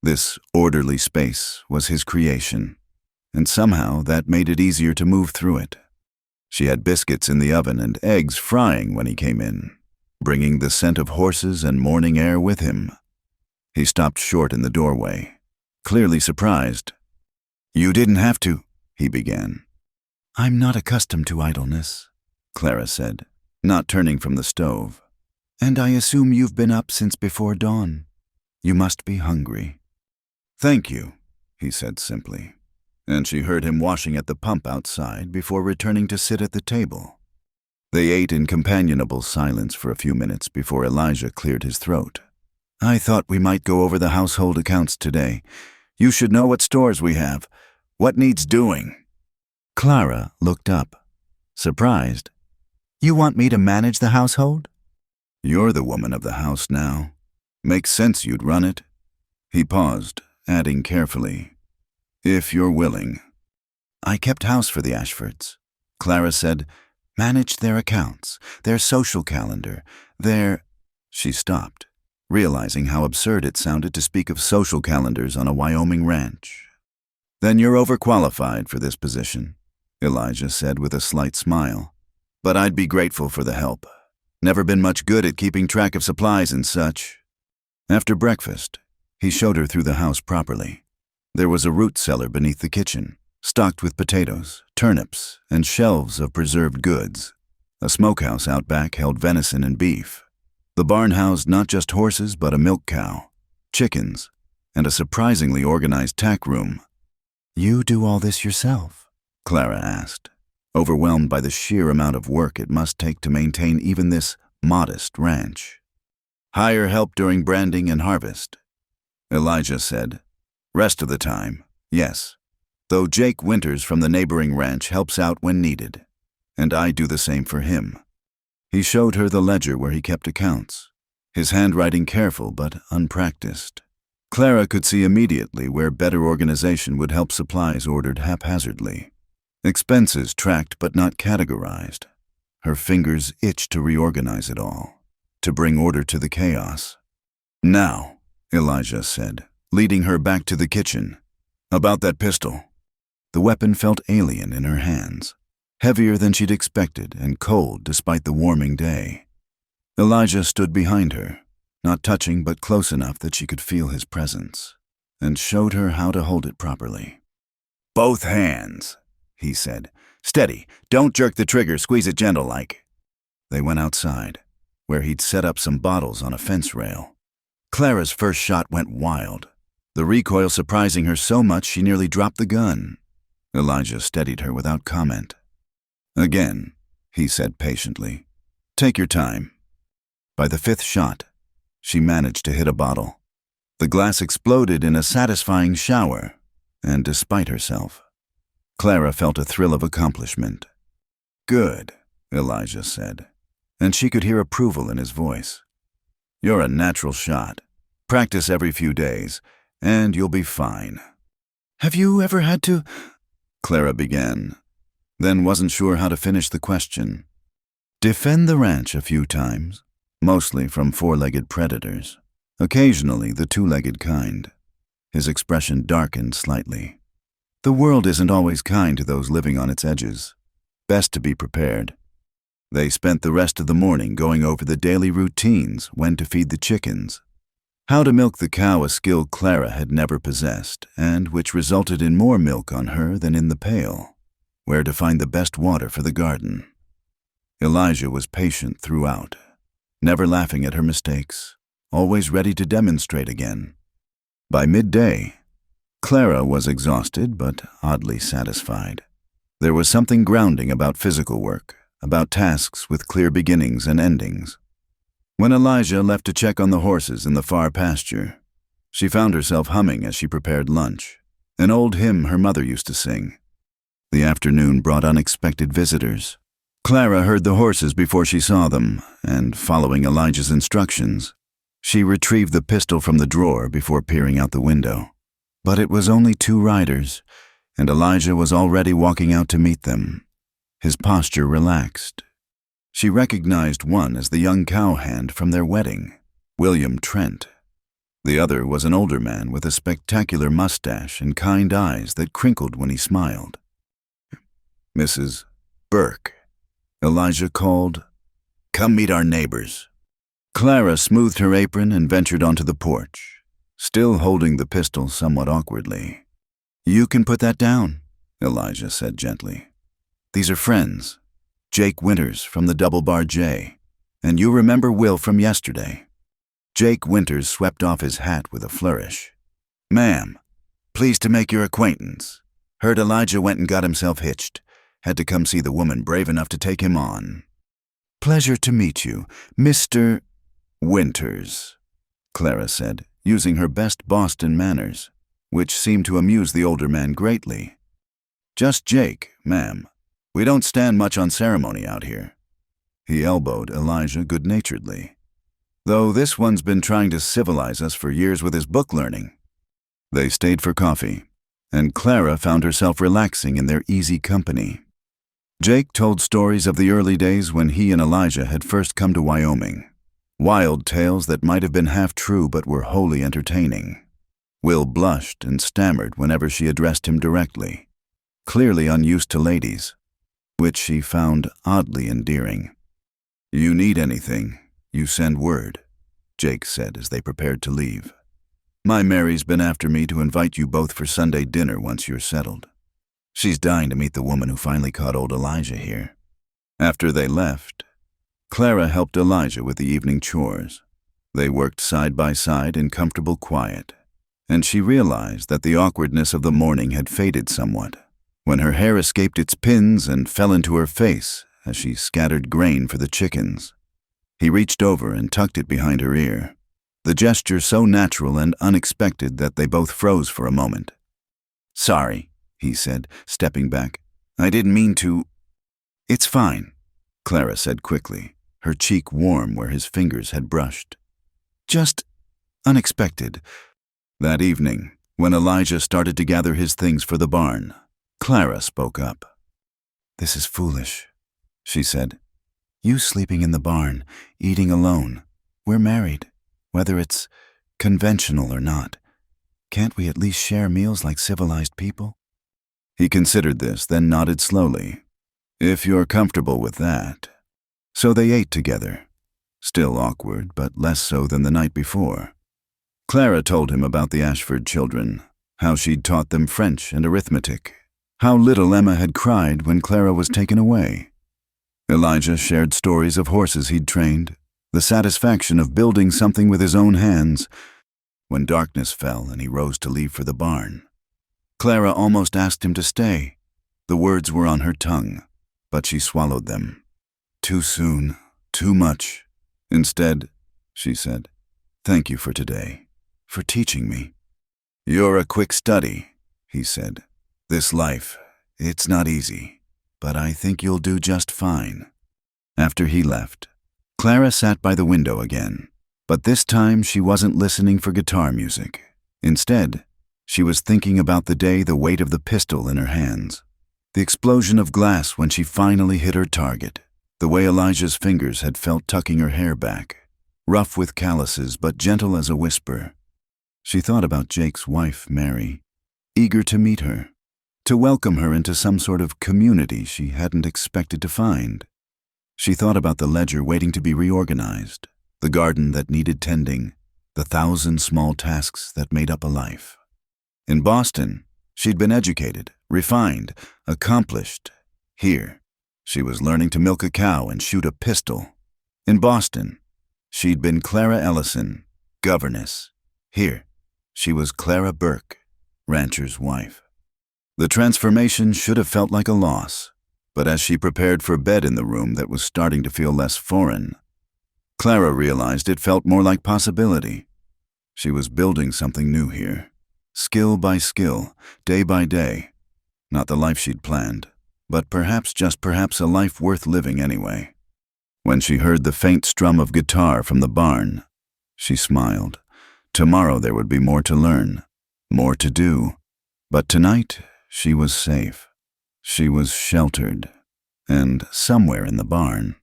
This orderly space was his creation, and somehow that made it easier to move through it. She had biscuits in the oven and eggs frying when he came in, bringing the scent of horses and morning air with him. He stopped short in the doorway, clearly surprised. "You didn't have to," he began. "I'm not accustomed to idleness," Clara said, not turning from the stove. "And I assume you've been up since before dawn. You must be hungry." "Thank you," he said simply, and she heard him washing at the pump outside before returning to sit at the table. They ate in companionable silence for a few minutes before Elijah cleared his throat. "I thought we might go over the household accounts today. You should know what stores we have, what needs doing." Clara looked up, surprised. "You want me to manage the household?" "You're the woman of the house now. Makes sense you'd run it." He paused, adding carefully, "If you're willing." "I kept house for the Ashfords," Clara said, Managed their accounts, their social calendar, their... She stopped, realizing how absurd it sounded to speak of social calendars on a Wyoming ranch. "Then you're overqualified for this position," Elijah said with a slight smile. "But I'd be grateful for the help. Never been much good at keeping track of supplies and such." After breakfast, he showed her through the house properly. There was a root cellar beneath the kitchen, stocked with potatoes, turnips, and shelves of preserved goods. A smokehouse out back held venison and beef. The barn housed not just horses but a milk cow, chickens, and a surprisingly organized tack room. "You do all this yourself?" Clara asked, overwhelmed by the sheer amount of work it must take to maintain even this modest ranch. "Hire help during branding and harvest," Elijah said. "Rest of the time, yes. Though Jake Winters from the neighboring ranch helps out when needed, and I do the same for him." He showed her the ledger where he kept accounts, his handwriting careful but unpracticed. Clara could see immediately where better organization would help supplies ordered haphazardly. Expenses tracked but not categorized. Her fingers itched to reorganize it all, to bring order to the chaos. "Now," Elijah said, leading her back to the kitchen. "About that pistol." The weapon felt alien in her hands, heavier than she'd expected and cold despite the warming day. Elijah stood behind her, not touching but close enough that she could feel his presence, and showed her how to hold it properly. "Both hands," he said. "Steady, don't jerk the trigger, squeeze it gentle-like." They went outside, where he'd set up some bottles on a fence rail. Clara's first shot went wild, the recoil surprising her so much she nearly dropped the gun. Elijah steadied her without comment. "Again," he said patiently. "Take your time." By the fifth shot, she managed to hit a bottle. The glass exploded in a satisfying shower, and despite herself, Clara felt a thrill of accomplishment. "Good," Elijah said, and she could hear approval in his voice. "You're a natural shot. Practice every few days, and you'll be fine." "Have you ever had to—" Clara began, then wasn't sure how to finish the question. "Defend the ranch a few times, mostly from four-legged predators, occasionally the two-legged kind." His expression darkened slightly. "The world isn't always kind to those living on its edges. Best to be prepared." They spent the rest of the morning going over the daily routines, when to feed the chickens, how to milk the cow, a skill Clara had never possessed, and which resulted in more milk on her than in the pail, where to find the best water for the garden. Elijah was patient throughout, never laughing at her mistakes, always ready to demonstrate again. By midday, Clara was exhausted but oddly satisfied. There was something grounding about physical work, about tasks with clear beginnings and endings. When Elijah left to check on the horses in the far pasture, she found herself humming as she prepared lunch, an old hymn her mother used to sing. The afternoon brought unexpected visitors. Clara heard the horses before she saw them, and following Elijah's instructions, she retrieved the pistol from the drawer before peering out the window. But it was only 2 riders, and Elijah was already walking out to meet them, his posture relaxed. She recognized one as the young cowhand from their wedding, William Trent. The other was an older man with a spectacular mustache and kind eyes that crinkled when he smiled. "Mrs. Burke," Elijah called. "Come meet our neighbors." Clara smoothed her apron and ventured onto the porch, still holding the pistol somewhat awkwardly. "You can put that down," Elijah said gently. "These are friends. Jake Winters from the Double Bar J, and you remember Will from yesterday." Jake Winters swept off his hat with a flourish. "Ma'am, pleased to make your acquaintance. Heard Elijah went and got himself hitched. Had to come see the woman brave enough to take him on." "Pleasure to meet you, Mr. Winters," Clara said, using her best Boston manners, which seemed to amuse the older man greatly. "Just Jake, ma'am. We don't stand much on ceremony out here." He elbowed Elijah good-naturedly. "Though this one's been trying to civilize us for years with his book learning." They stayed for coffee, and Clara found herself relaxing in their easy company. Jake told stories of the early days when he and Elijah had first come to Wyoming. Wild tales that might have been half true but were wholly entertaining. Will blushed and stammered whenever she addressed him directly, clearly unused to ladies, which she found oddly endearing. "You need anything, you send word," Jake said as they prepared to leave. "My Mary's been after me to invite you both for Sunday dinner once you're settled. She's dying to meet the woman who finally caught old Elijah here." After they left, Clara helped Elijah with the evening chores. They worked side by side in comfortable quiet, and she realized that the awkwardness of the morning had faded somewhat when her hair escaped its pins and fell into her face as she scattered grain for the chickens. He reached over and tucked it behind her ear, the gesture so natural and unexpected that they both froze for a moment. "Sorry," he said, stepping back. "I didn't mean to—" "It's fine," Clara said quickly, her cheek warm where his fingers had brushed. "Just unexpected." That evening, when Elijah started to gather his things for the barn, Clara spoke up. "This is foolish," she said. "You sleeping in the barn, eating alone. We're married, whether it's conventional or not. Can't we at least share meals like civilized people?" He considered this, then nodded slowly. "If you're comfortable with that." So they ate together, still awkward, but less so than the night before. Clara told him about the Ashford children, how she'd taught them French and arithmetic, how little Emma had cried when Clara was taken away. Elijah shared stories of horses he'd trained, the satisfaction of building something with his own hands. When darkness fell and he rose to leave for the barn, Clara almost asked him to stay. The words were on her tongue, but she swallowed them. Too soon, too much. Instead, she said, "Thank you for today, for teaching me." "You're a quick study," he said. "This life, it's not easy, but I think you'll do just fine." After he left, Clara sat by the window again, but this time she wasn't listening for guitar music. Instead, she was thinking about the day the weight of the pistol in her hands, the explosion of glass when she finally hit her target, the way Elijah's fingers had felt tucking her hair back, rough with calluses but gentle as a whisper. She thought about Jake's wife, Mary, eager to meet her, to welcome her into some sort of community she hadn't expected to find. She thought about the ledger waiting to be reorganized, the garden that needed tending, the 1,000 small tasks that made up a life. In Boston, she'd been educated, refined, accomplished. Here, she was learning to milk a cow and shoot a pistol. In Boston, she'd been Clara Ellison, governess. Here, she was Clara Burke, rancher's wife. The transformation should have felt like a loss, but as she prepared for bed in the room that was starting to feel less foreign, Clara realized it felt more like possibility. She was building something new here, skill by skill, day by day. Not the life she'd planned, but perhaps, just perhaps, a life worth living anyway. When she heard the faint strum of guitar from the barn, she smiled. Tomorrow there would be more to learn, more to do. But tonight, she was safe. She was sheltered. And somewhere in the barn,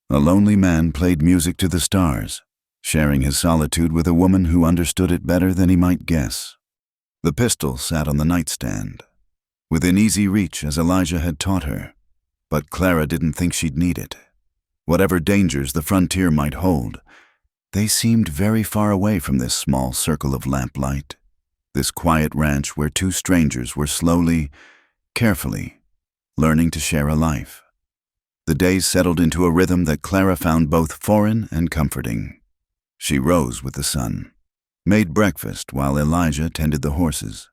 a lonely man played music to the stars, sharing his solitude with a woman who understood it better than he might guess. The pistol sat on the nightstand, within easy reach as Elijah had taught her, but Clara didn't think she'd need it. Whatever dangers the frontier might hold, they seemed very far away from this small circle of lamplight, this quiet ranch where two strangers were slowly, carefully, learning to share a life. The days settled into a rhythm that Clara found both foreign and comforting. She rose with the sun, made breakfast while Elijah tended the horses,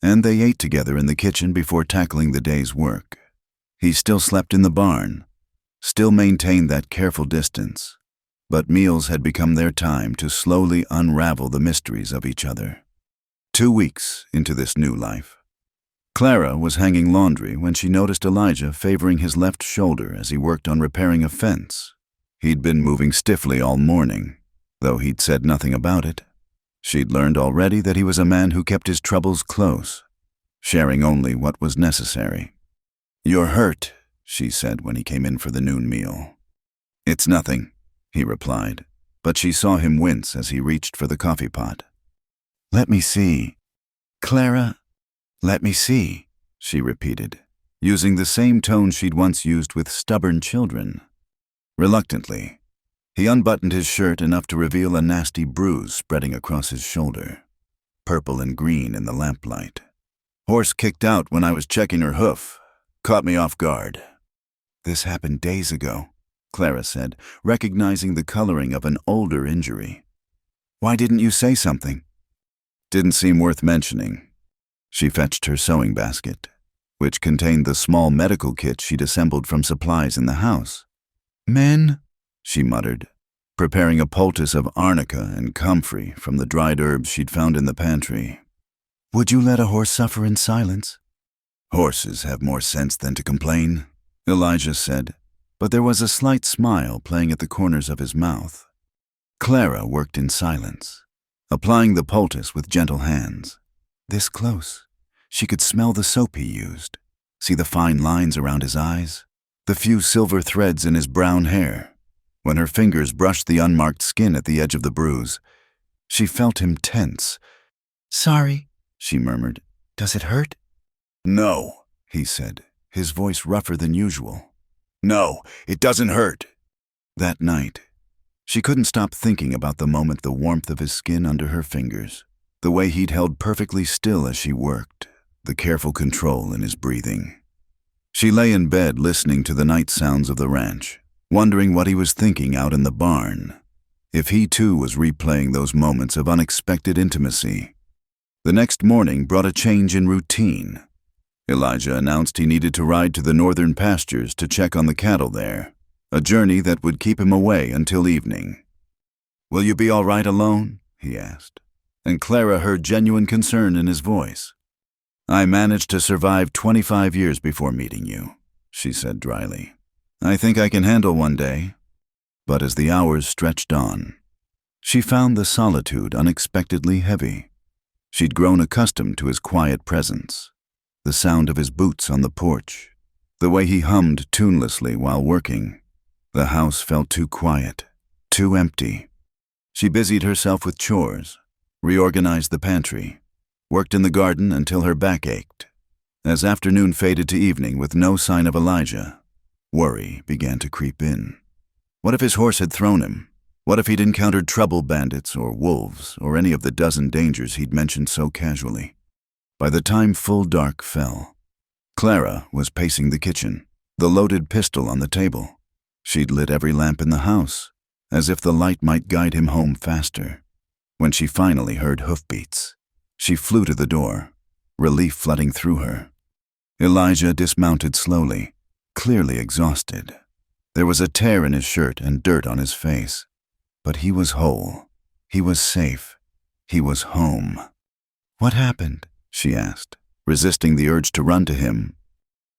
and they ate together in the kitchen before tackling the day's work. He still slept in the barn, still maintained that careful distance, but meals had become their time to slowly unravel the mysteries of each other. 2 weeks into this new life, Clara was hanging laundry when she noticed Elijah favoring his left shoulder as he worked on repairing a fence. He'd been moving stiffly all morning, though he'd said nothing about it. She'd learned already that he was a man who kept his troubles close, sharing only what was necessary. "You're hurt," she said when he came in for the noon meal. "It's nothing," he replied, but she saw him wince as he reached for the coffee pot. "Let me see. Clara, let me see," she repeated, using the same tone she'd once used with stubborn children. Reluctantly, he unbuttoned his shirt enough to reveal a nasty bruise spreading across his shoulder, purple and green in the lamplight. "Horse kicked out when I was checking her hoof. Caught me off guard." "This happened days ago," Clara said, recognizing the coloring of an older injury. "Why didn't you say something?" "Didn't seem worth mentioning." She fetched her sewing basket, which contained the small medical kit she'd assembled from supplies in the house. "Men," she muttered, preparing a poultice of arnica and comfrey from the dried herbs she'd found in the pantry. "Would you let a horse suffer in silence?" "Horses have more sense than to complain," Elijah said, but there was a slight smile playing at the corners of his mouth. Clara worked in silence, applying the poultice with gentle hands. This close, she could smell the soap he used, see the fine lines around his eyes, the few silver threads in his brown hair. When her fingers brushed the unmarked skin at the edge of the bruise, she felt him tense. "Sorry," she murmured. "Does it hurt?" "No," he said, his voice rougher than usual. "No, it doesn't hurt." That night, she couldn't stop thinking about the moment the warmth of his skin under her fingers, the way he'd held perfectly still as she worked, the careful control in his breathing. She lay in bed listening to the night sounds of the ranch, wondering what he was thinking out in the barn, if he too was replaying those moments of unexpected intimacy. The next morning brought a change in routine. Elijah announced he needed to ride to the northern pastures to check on the cattle there, a journey that would keep him away until evening. "Will you be all right alone?" he asked, and Clara heard genuine concern in his voice. "I managed to survive 25 years before meeting you," she said dryly. "I think I can handle one day." But as the hours stretched on, she found the solitude unexpectedly heavy. She'd grown accustomed to his quiet presence, the sound of his boots on the porch, the way he hummed tunelessly while working. The house felt too quiet, too empty. She busied herself with chores, reorganized the pantry, worked in the garden until her back ached. As afternoon faded to evening with no sign of Elijah, worry began to creep in. What if his horse had thrown him? What if he'd encountered trouble bandits or wolves or any of the dozen dangers he'd mentioned so casually? By the time full dark fell, Clara was pacing the kitchen, the loaded pistol on the table. She'd lit every lamp in the house, as if the light might guide him home faster. When she finally heard hoofbeats, she flew to the door, relief flooding through her. Elijah dismounted slowly, clearly exhausted. There was a tear in his shirt and dirt on his face, but he was whole. He was safe. He was home. "What happened?" she asked, resisting the urge to run to him.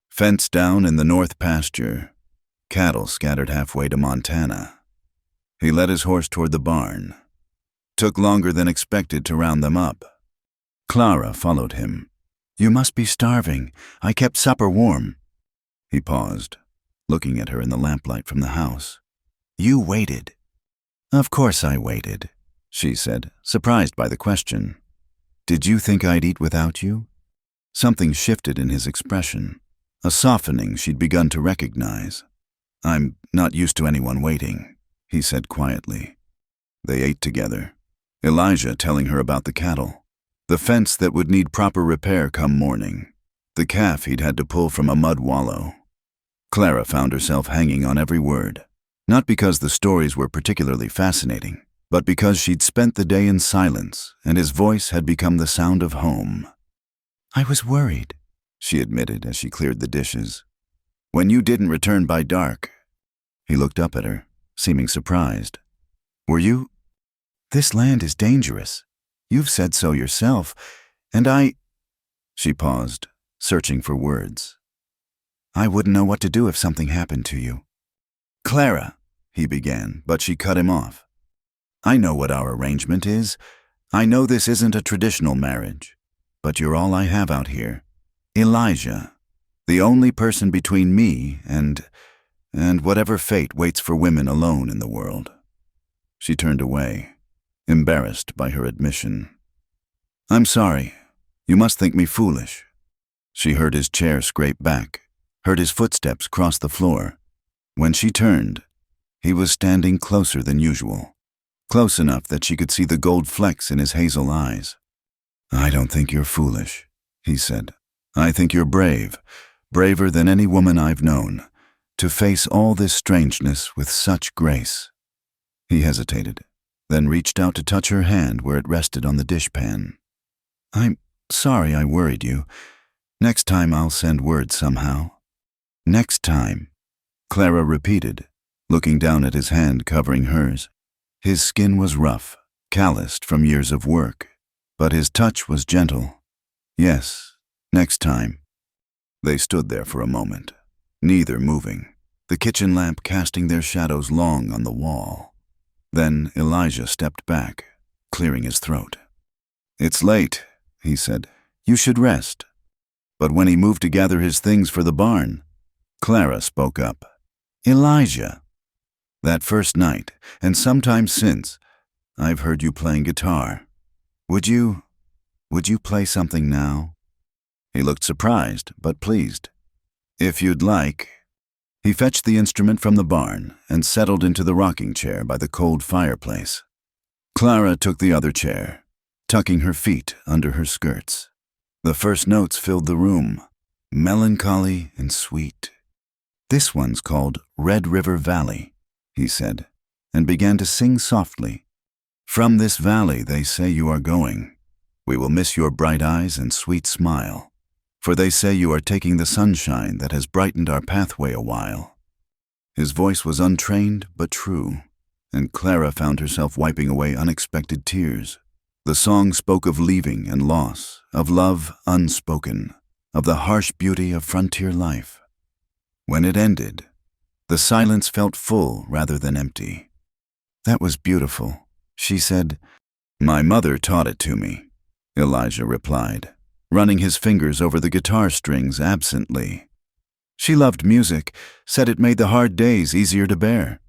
"Fence down in the north pasture. Cattle scattered halfway to Montana." He led his horse toward the barn. Took longer than expected to round them up. Clara followed him. "You must be starving. I kept supper warm." He paused, looking at her in the lamplight from the house. "You waited." "Of course I waited," she said, surprised by the question. "Did you think I'd eat without you?" Something shifted in his expression, a softening she'd begun to recognize. "I'm not used to anyone waiting," he said quietly. They ate together, Elijah telling her about the cattle, the fence that would need proper repair come morning, the calf he'd had to pull from a mud wallow. Clara found herself hanging on every word, not because the stories were particularly fascinating, but because she'd spent the day in silence and his voice had become the sound of home. "I was worried," she admitted as she cleared the dishes. "When you didn't return by dark." He looked up at her, seeming surprised. "Were you? This land is dangerous. You've said so yourself, and She paused, searching for words. "I wouldn't know what to do if something happened to you." "Clara," he began, but she cut him off. "I know what our arrangement is. I know this isn't a traditional marriage, but you're all I have out here. Elijah. The only person between me and whatever fate waits for women alone in the world. She turned away, embarrassed by her admission. I'm sorry. You must think me foolish. She heard his chair scrape back, heard his footsteps cross the floor. When she turned, he was standing closer than usual, close enough that she could see the gold flecks in his hazel eyes. I don't think you're foolish, he said. I think you're brave, braver than any woman I've known, to face all this strangeness with such grace. He hesitated, then reached out to touch her hand where it rested on the dishpan. I'm sorry I worried you. Next time I'll send word somehow. Next time, Clara repeated, looking down at his hand covering hers. His skin was rough, calloused from years of work, but his touch was gentle. Yes, next time. They stood there for a moment, neither moving, the kitchen lamp casting their shadows long on the wall. Then Elijah stepped back, clearing his throat. It's late, he said. You should rest. But when he moved to gather his things for the barn, Clara spoke up. Elijah, that first night, and sometimes since, I've heard you playing guitar. Would you play something now? He looked surprised, but pleased. If you'd like. He fetched the instrument from the barn and settled into the rocking chair by the cold fireplace. Clara took the other chair, tucking her feet under her skirts. The first notes filled the room, melancholy and sweet. This one's called Red River Valley, he said, and began to sing softly. From this valley they say you are going. We will miss your bright eyes and sweet smile, for they say you are taking the sunshine that has brightened our pathway a while. His voice was untrained but true, and Clara found herself wiping away unexpected tears. The song spoke of leaving and loss, of love unspoken, of the harsh beauty of frontier life. When it ended, the silence felt full rather than empty. That was beautiful, she said. My mother taught it to me, Elijah replied, running his fingers over the guitar strings absently. She loved music, said it made the hard days easier to bear.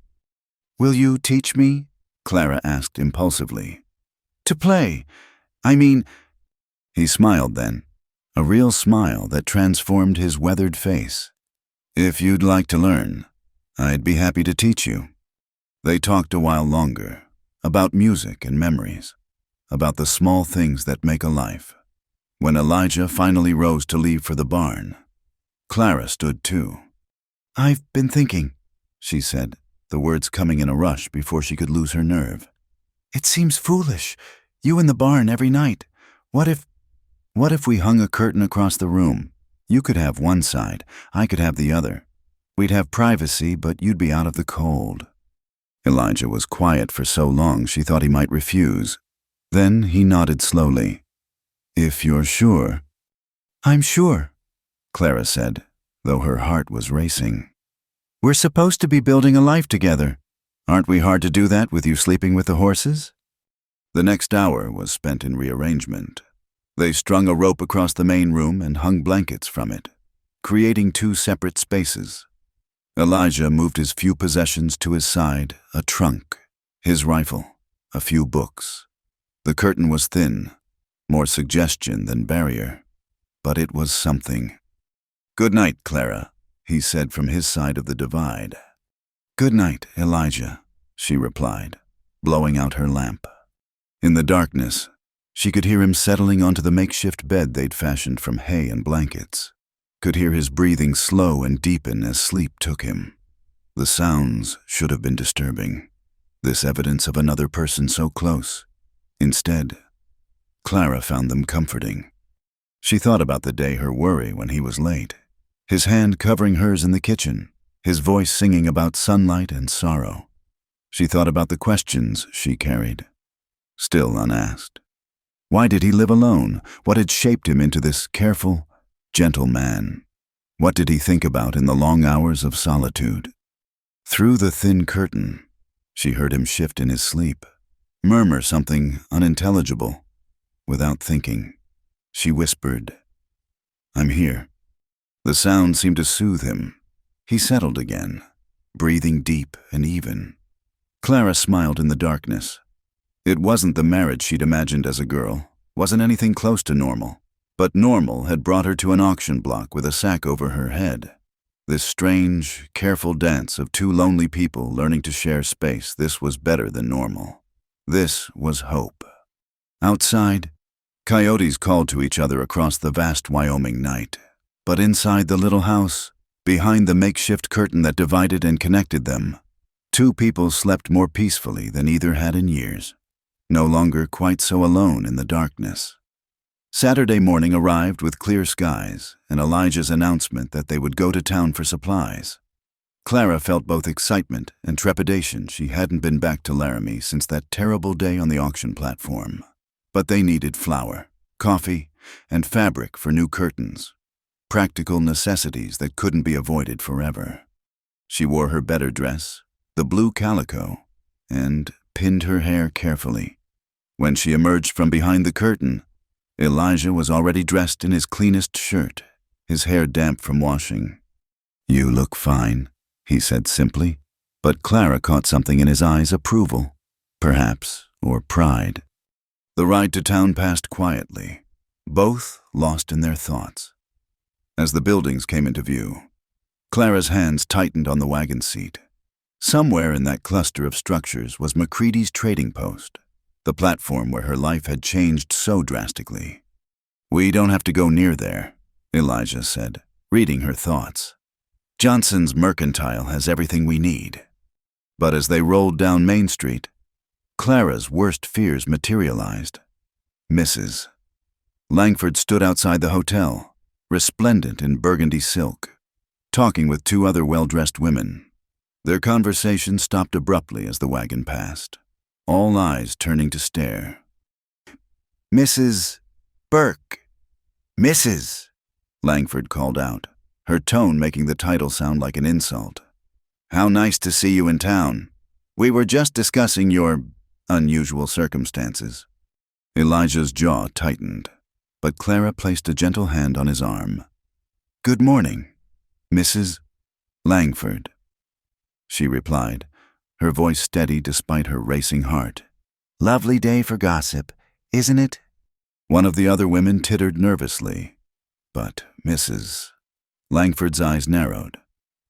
Will you teach me? Clara asked impulsively. To play. I mean, he smiled then, a real smile that transformed his weathered face. If you'd like to learn, I'd be happy to teach you. They talked a while longer, about music and memories, about the small things that make a life. When Elijah finally rose to leave for the barn, Clara stood too. I've been thinking, she said, the words coming in a rush before she could lose her nerve. It seems foolish, you in the barn every night. What if we hung a curtain across the room? You could have one side, I could have the other. We'd have privacy, but you'd be out of the cold. Elijah was quiet for so long she thought he might refuse. Then he nodded slowly. If you're sure. I'm sure, Clara said, though her heart was racing. We're supposed to be building a life together. Aren't we hard to do that with you sleeping with the horses? The next hour was spent in rearrangement. They strung a rope across the main room and hung blankets from it, creating two separate spaces. Elijah moved his few possessions to his side, a trunk, his rifle, a few books. The curtain was thin, more suggestion than barrier, but it was something. Good night, Clara, he said from his side of the divide. Good night, Elijah, she replied, blowing out her lamp. In the darkness, she could hear him settling onto the makeshift bed they'd fashioned from hay and blankets, could hear his breathing slow and deepen as sleep took him. The sounds should have been disturbing, this evidence of another person so close. Instead, Clara found them comforting. She thought about the day her worry when he was late, his hand covering hers in the kitchen, his voice singing about sunlight and sorrow. She thought about the questions she carried, still unasked. Why did he live alone? What had shaped him into this careful, gentle man? What did he think about in the long hours of solitude? Through the thin curtain, she heard him shift in his sleep, murmur something unintelligible. Without thinking, she whispered, I'm here. The sound seemed to soothe him. He settled again, breathing deep and even. Clara smiled in the darkness. It wasn't the marriage she'd imagined as a girl, wasn't anything close to normal. But normal had brought her to an auction block with a sack over her head. This strange, careful dance of two lonely people learning to share space, this was better than normal. This was hope. Outside, coyotes called to each other across the vast Wyoming night. But inside the little house, behind the makeshift curtain that divided and connected them, two people slept more peacefully than either had in years, no longer quite so alone in the darkness. Saturday morning arrived with clear skies and Elijah's announcement that they would go to town for supplies. Clara felt both excitement and trepidation. She hadn't been back to Laramie since that terrible day on the auction platform. But they needed flour, coffee, and fabric for new curtains. Practical necessities that couldn't be avoided forever. She wore her better dress, the blue calico, and pinned her hair carefully. When she emerged from behind the curtain, Elijah was already dressed in his cleanest shirt, his hair damp from washing. "You look fine," he said simply, but Clara caught something in his eyes, approval, perhaps, or pride. The ride to town passed quietly, both lost in their thoughts. As the buildings came into view, Clara's hands tightened on the wagon seat. Somewhere in that cluster of structures was McCready's trading post, the platform where her life had changed so drastically. "We don't have to go near there," Elijah said, reading her thoughts. "Johnson's Mercantile has everything we need." But as they rolled down Main Street, Clara's worst fears materialized. Mrs. Langford stood outside the hotel, resplendent in burgundy silk, talking with two other well-dressed women. Their conversation stopped abruptly as the wagon passed, all eyes turning to stare. "Mrs. Burke! Mrs.!" Langford called out, her tone making the title sound like an insult. "How nice to see you in town. We were just discussing your unusual circumstances." Elijah's jaw tightened, but Clara placed a gentle hand on his arm. "Good morning, Mrs. Langford," she replied, her voice steady despite her racing heart. "Lovely day for gossip, isn't it?" One of the other women tittered nervously, but Mrs. Langford's eyes narrowed.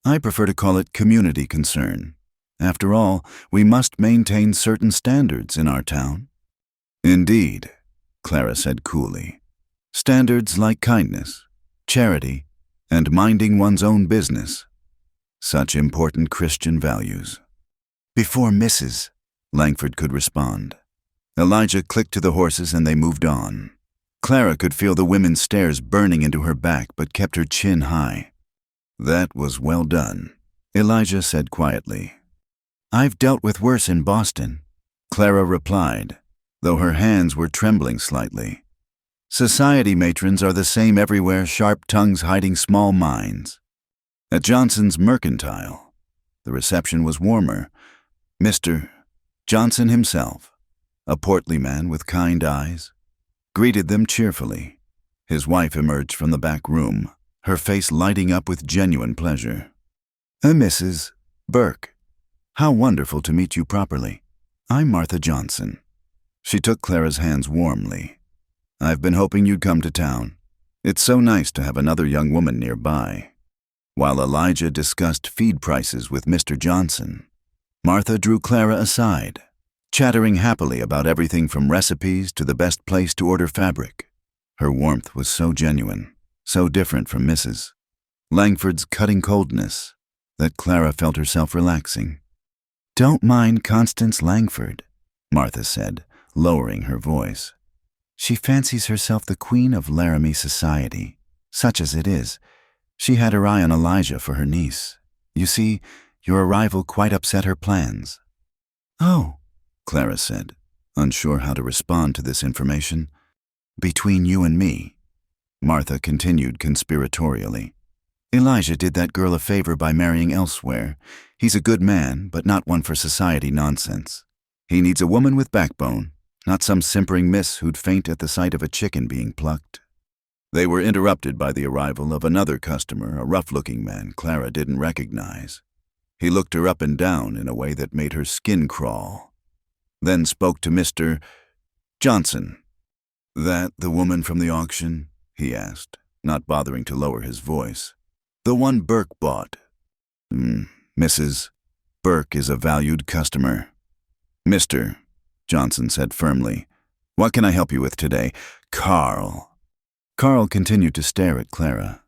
"I prefer to call it community concern. After all, we must maintain certain standards in our town." "Indeed," Clara said coolly. "Standards like kindness, charity, and minding one's own business. Such important Christian values." "Before Mrs. Langford could respond, Elijah clicked to the horses and they moved on. Clara could feel the women's stares burning into her back but kept her chin high. "That was well done," Elijah said quietly. "I've dealt with worse in Boston," Clara replied, though her hands were trembling slightly. "Society matrons are the same everywhere, sharp tongues hiding small minds." At Johnson's Mercantile, the reception was warmer. Mr. Johnson himself, a portly man with kind eyes, greeted them cheerfully. His wife emerged from the back room, her face lighting up with genuine pleasure. "Mrs. Burke, how wonderful to meet you properly. I'm Martha Johnson." She took Clara's hands warmly. "I've been hoping you'd come to town. It's so nice to have another young woman nearby." While Elijah discussed feed prices with Mr. Johnson, Martha drew Clara aside, chattering happily about everything from recipes to the best place to order fabric. Her warmth was so genuine, so different from Mrs. Langford's cutting coldness, that Clara felt herself relaxing. "Don't mind Constance Langford," Martha said, lowering her voice. "She fancies herself the queen of Laramie society, such as it is. She had her eye on Elijah for her niece. You see, your arrival quite upset her plans." "Oh," Clara said, unsure how to respond to this information. "Between you and me," Martha continued conspiratorially, "Elijah did that girl a favor by marrying elsewhere. He's a good man, but not one for society nonsense. He needs a woman with backbone, not some simpering miss who'd faint at the sight of a chicken being plucked." They were interrupted by the arrival of another customer, a rough-looking man Clara didn't recognize. He looked her up and down in a way that made her skin crawl, then spoke to Mr. Johnson. "That the woman from the auction?" he asked, not bothering to lower his voice. "The one Burke bought." Mrs. Burke is a valued customer." "Mr. Johnson said firmly, "What can I help you with today?" "Carl." Carl continued to stare at Clara.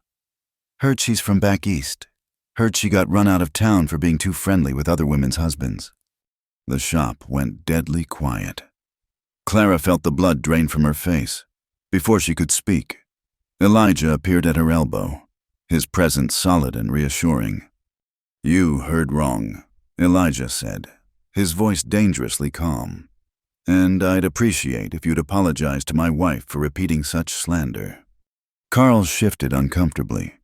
"Heard she's from back east. Heard she got run out of town for being too friendly with other women's husbands." The shop went deadly quiet. Clara felt the blood drain from her face. Before she could speak, Elijah appeared at her elbow, his presence solid and reassuring. "You heard wrong," Elijah said, his voice dangerously calm. "And I'd appreciate if you'd apologize to my wife for repeating such slander." Carl shifted uncomfortably.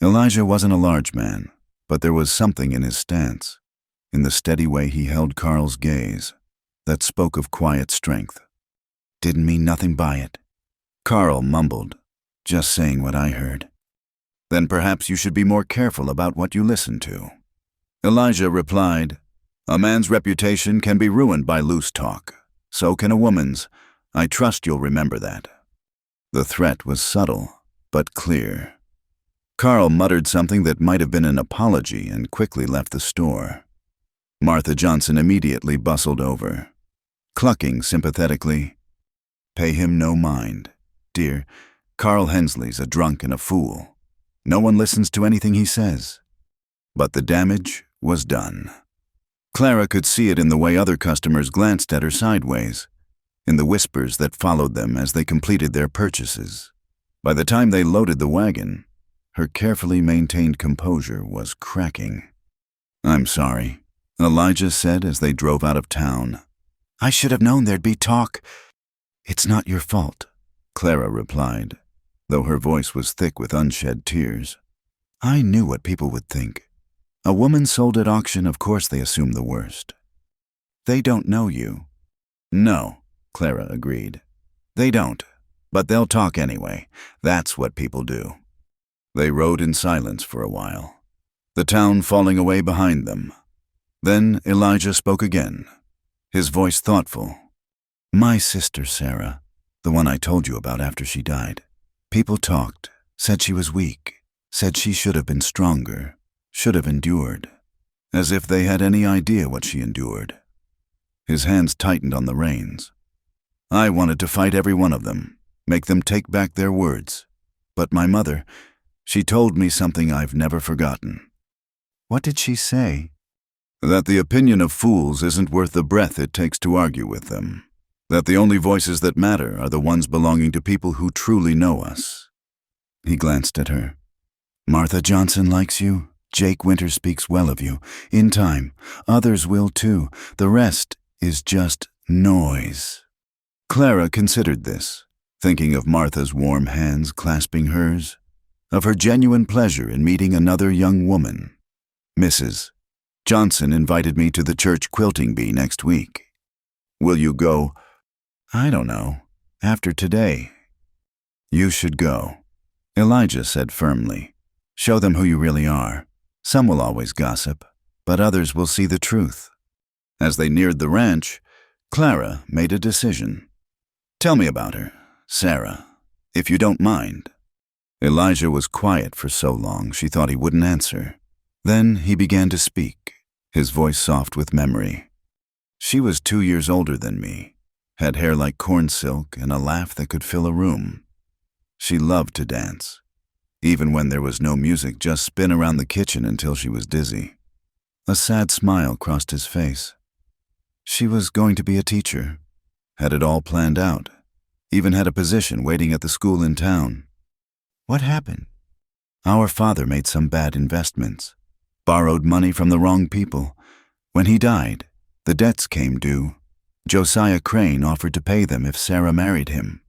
Elijah wasn't a large man, but there was something in his stance, in the steady way he held Carl's gaze, that spoke of quiet strength. "Didn't mean nothing by it." Carl mumbled, "Just saying what I heard." "Then perhaps you should be more careful about what you listen to." Elijah replied, "A man's reputation can be ruined by loose talk. So can a woman's. I trust you'll remember that." The threat was subtle, but clear. Carl muttered something that might have been an apology and quickly left the store. Martha Johnson immediately bustled over, clucking sympathetically, "Pay him no mind, dear. Carl Hensley's a drunk and a fool. No one listens to anything he says." But the damage was done. Clara could see it in the way other customers glanced at her sideways, in the whispers that followed them as they completed their purchases. By the time they loaded the wagon, her carefully maintained composure was cracking. "I'm sorry," Elijah said as they drove out of town. "I should have known there'd be talk." "It's not your fault," Clara replied, though her voice was thick with unshed tears. "I knew what people would think. A woman sold at auction, of course they assume the worst. They don't know you." "No," Clara agreed. "They don't, but they'll talk anyway. That's what people do." They rode in silence for a while, the town falling away behind them. Then Elijah spoke again, his voice thoughtful. "My sister Sarah, the one I told you about after she died. People talked, said she was weak, said she should have been stronger, should have endured, as if they had any idea what she endured." His hands tightened on the reins. "I wanted to fight every one of them, make them take back their words. But my mother, she told me something I've never forgotten." "What did she say?" "That the opinion of fools isn't worth the breath it takes to argue with them. That the only voices that matter are the ones belonging to people who truly know us." He glanced at her. "Martha Johnson likes you. Jake Winter speaks well of you. In time, others will too. The rest is just noise." Clara considered this, thinking of Martha's warm hands clasping hers, of her genuine pleasure in meeting another young woman. "Mrs. Johnson invited me to the church quilting bee next week. Will you go?" "I don't know. After today." "You should go," Elijah said firmly. "Show them who you really are. Some will always gossip, but others will see the truth." As they neared the ranch, Clara made a decision. "Tell me about her, Sarah, if you don't mind." Elijah was quiet for so long she thought he wouldn't answer. Then he began to speak, his voice soft with memory. "She was 2 years older than me, had hair like corn silk and a laugh that could fill a room. She loved to dance. Even when there was no music, just spin around the kitchen until she was dizzy." A sad smile crossed his face. "She was going to be a teacher, had it all planned out, even had a position waiting at the school in town. What happened? Our father made some bad investments, borrowed money from the wrong people. When he died, the debts came due. Josiah Crane offered to pay them if Sarah married him."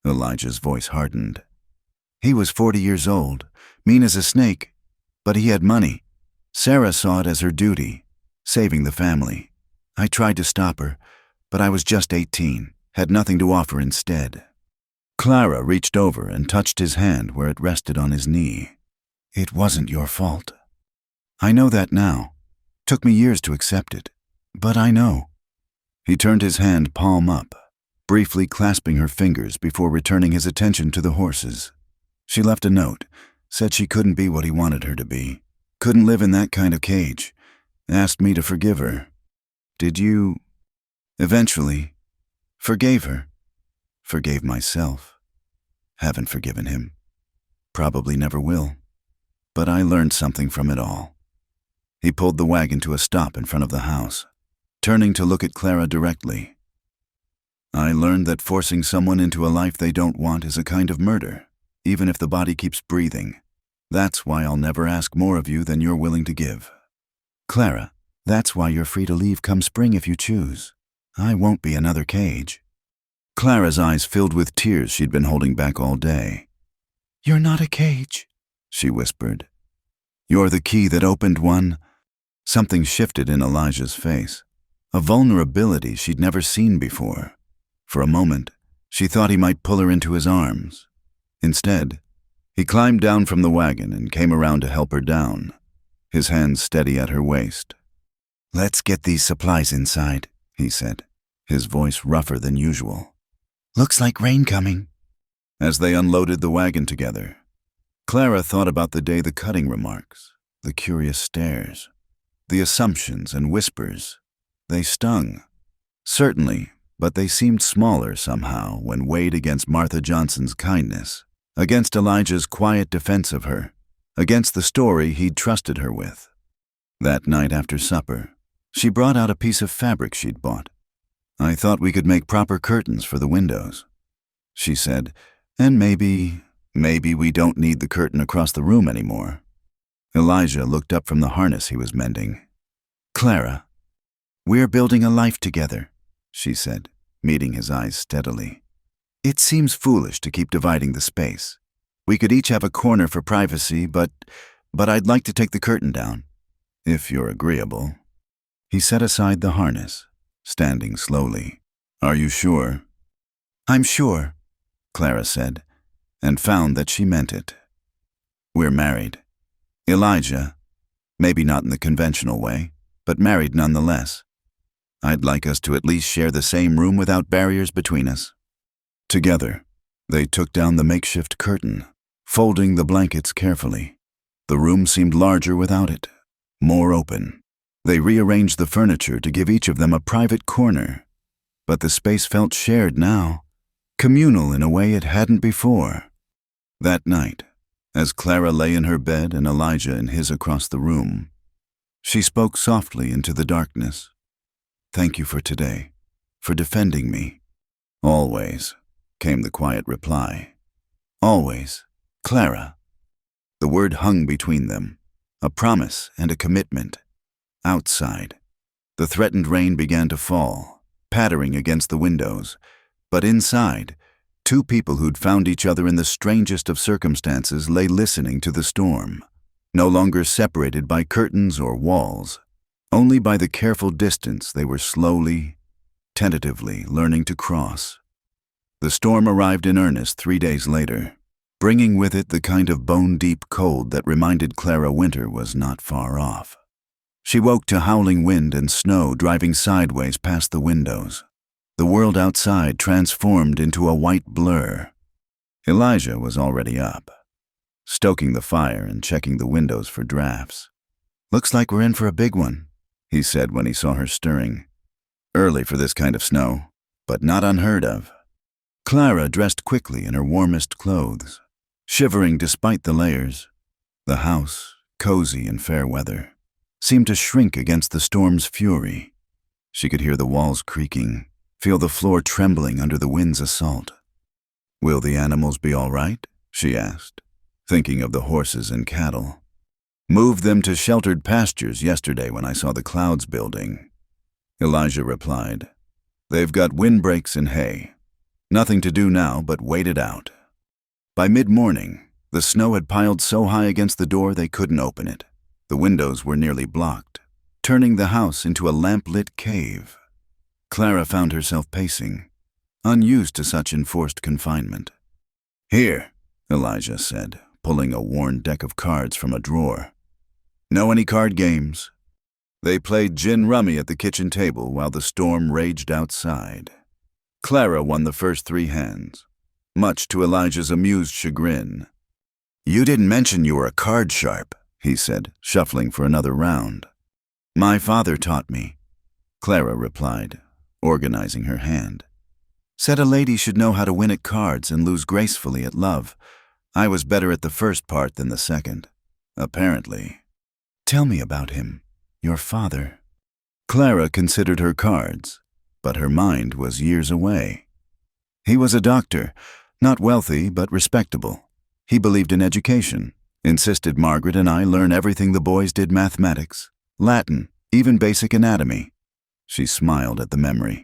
Elijah's voice hardened. "He was 40 years old, mean as a snake, but he had money. Sarah saw it as her duty, saving the family. I tried to stop her, but I was just 18, had nothing to offer instead." Clara reached over and touched his hand where it rested on his knee. It wasn't your fault. I know that now. Took me years to accept it, but I know. He turned his hand palm up, briefly clasping her fingers before returning his attention to the horses. She left a note, said she couldn't be what he wanted her to be, couldn't live in that kind of cage, asked me to forgive her. Did you? Eventually, forgave her. Forgave myself. Haven't forgiven him. Probably never will. But I learned something from it all. He pulled the wagon to a stop in front of the house, turning to look at Clara directly. I learned that forcing someone into a life they don't want is a kind of murder, even if the body keeps breathing. That's why I'll never ask more of you than you're willing to give. Clara, that's why you're free to leave come spring if you choose. I won't be another cage. Clara's eyes filled with tears she'd been holding back all day. You're not a cage, she whispered. You're the key that opened one. Something shifted in Elijah's face, a vulnerability she'd never seen before. For a moment, she thought he might pull her into his arms. Instead, he climbed down from the wagon and came around to help her down, his hands steady at her waist. Let's get these supplies inside, he said, his voice rougher than usual. Looks like rain coming. As they unloaded the wagon together, Clara thought about the day the cutting remarks, the curious stares, the assumptions and whispers. They stung. Certainly, but they seemed smaller somehow when weighed against Martha Johnson's kindness, against Elijah's quiet defense of her, against the story he'd trusted her with. That night after supper, she brought out a piece of fabric she'd bought. I thought we could make proper curtains for the windows, she said, and maybe we don't need the curtain across the room anymore. Elijah looked up from the harness he was mending. Clara, we're building a life together, she said, meeting his eyes steadily. It seems foolish to keep dividing the space. We could each have a corner for privacy, but I'd like to take the curtain down, if you're agreeable. He set aside the harness, standing slowly. Are you sure? I'm sure, Clara said, and found that she meant it. We're married. Elijah, maybe not in the conventional way, but married nonetheless. I'd like us to at least share the same room without barriers between us. Together, they took down the makeshift curtain, folding the blankets carefully. The room seemed larger without it, more open. They rearranged the furniture to give each of them a private corner, but the space felt shared now, communal in a way it hadn't before. That night, as Clara lay in her bed and Elijah in his across the room, she spoke softly into the darkness. Thank you for today, for defending me. Always, came the quiet reply. Always, Clara. The word hung between them, a promise and a commitment. Outside, the threatened rain began to fall, pattering against the windows, but inside, two people who'd found each other in the strangest of circumstances lay listening to the storm, no longer separated by curtains or walls, only by the careful distance they were slowly, tentatively learning to cross. The storm arrived in earnest 3 days later, bringing with it the kind of bone-deep cold that reminded Clara winter was not far off. She woke to howling wind and snow driving sideways past the windows. The world outside transformed into a white blur. Elijah was already up, stoking the fire and checking the windows for drafts. Looks like we're in for a big one, he said when he saw her stirring. Early for this kind of snow, but not unheard of. Clara dressed quickly in her warmest clothes, shivering despite the layers. The house, cozy in fair weather, seemed to shrink against the storm's fury. She could hear the walls creaking, feel the floor trembling under the wind's assault. Will the animals be all right? She asked, thinking of the horses and cattle. Moved them to sheltered pastures yesterday when I saw the clouds building. Elijah replied, They've got windbreaks and hay. Nothing to do now but wait it out. By mid-morning, the snow had piled so high against the door they couldn't open it. The windows were nearly blocked, turning the house into a lamp-lit cave. Clara found herself pacing, unused to such enforced confinement. Here, Elijah said, pulling a worn deck of cards from a drawer. Know any card games? They played gin rummy at the kitchen table while the storm raged outside. Clara won the first 3 hands, much to Elijah's amused chagrin. You didn't mention you were a card sharp, he said, shuffling for another round. My father taught me, Clara replied, organizing her hand. Said a lady should know how to win at cards and lose gracefully at love. I was better at the first part than the second, apparently. Tell me about him, your father. Clara considered her cards, but her mind was years away. He was a doctor, not wealthy but respectable. He believed in education, insisted Margaret and I learn everything the boys did: mathematics, Latin, even basic anatomy. She smiled at the memory.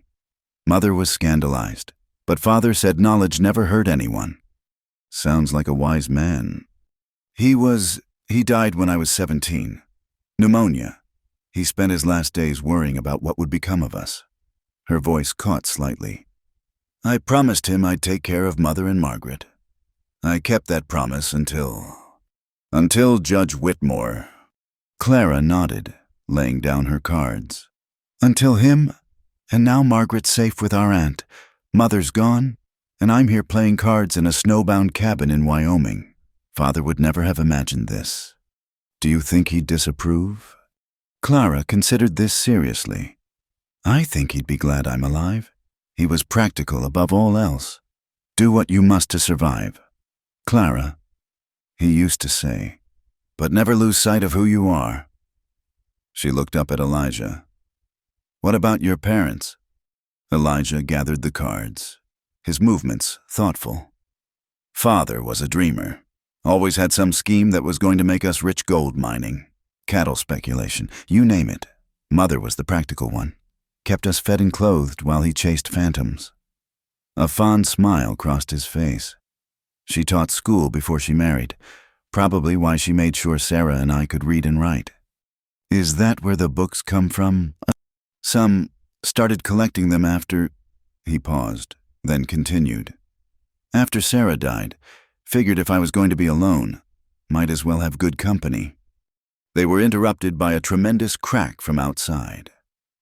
Mother was scandalized, but father said knowledge never hurt anyone. Sounds like a wise man. He died when I was 17. Pneumonia. He spent his last days worrying about what would become of us. Her voice caught slightly. I promised him I'd take care of Mother and Margaret. I kept that promise until Judge Whitmore. Clara nodded, laying down her cards. Until him, and now Margaret's safe with our aunt. Mother's gone, and I'm here playing cards in a snowbound cabin in Wyoming. Father would never have imagined this. Do you think he'd disapprove? Clara considered this seriously. I think he'd be glad I'm alive. He was practical above all else. Do what you must to survive. Clara, he used to say, but never lose sight of who you are. She looked up at Elijah. What about your parents? Elijah gathered the cards, his movements thoughtful. Father was a dreamer. Always had some scheme that was going to make us rich: gold mining, cattle speculation, you name it. Mother was the practical one. Kept us fed and clothed while he chased phantoms. A fond smile crossed his face. She taught school before she married, probably why she made sure Sarah and I could read and write. Is that where the books come from? Some started collecting them after... He paused, then continued. After Sarah died, figured if I was going to be alone, might as well have good company. They were interrupted by a tremendous crack from outside,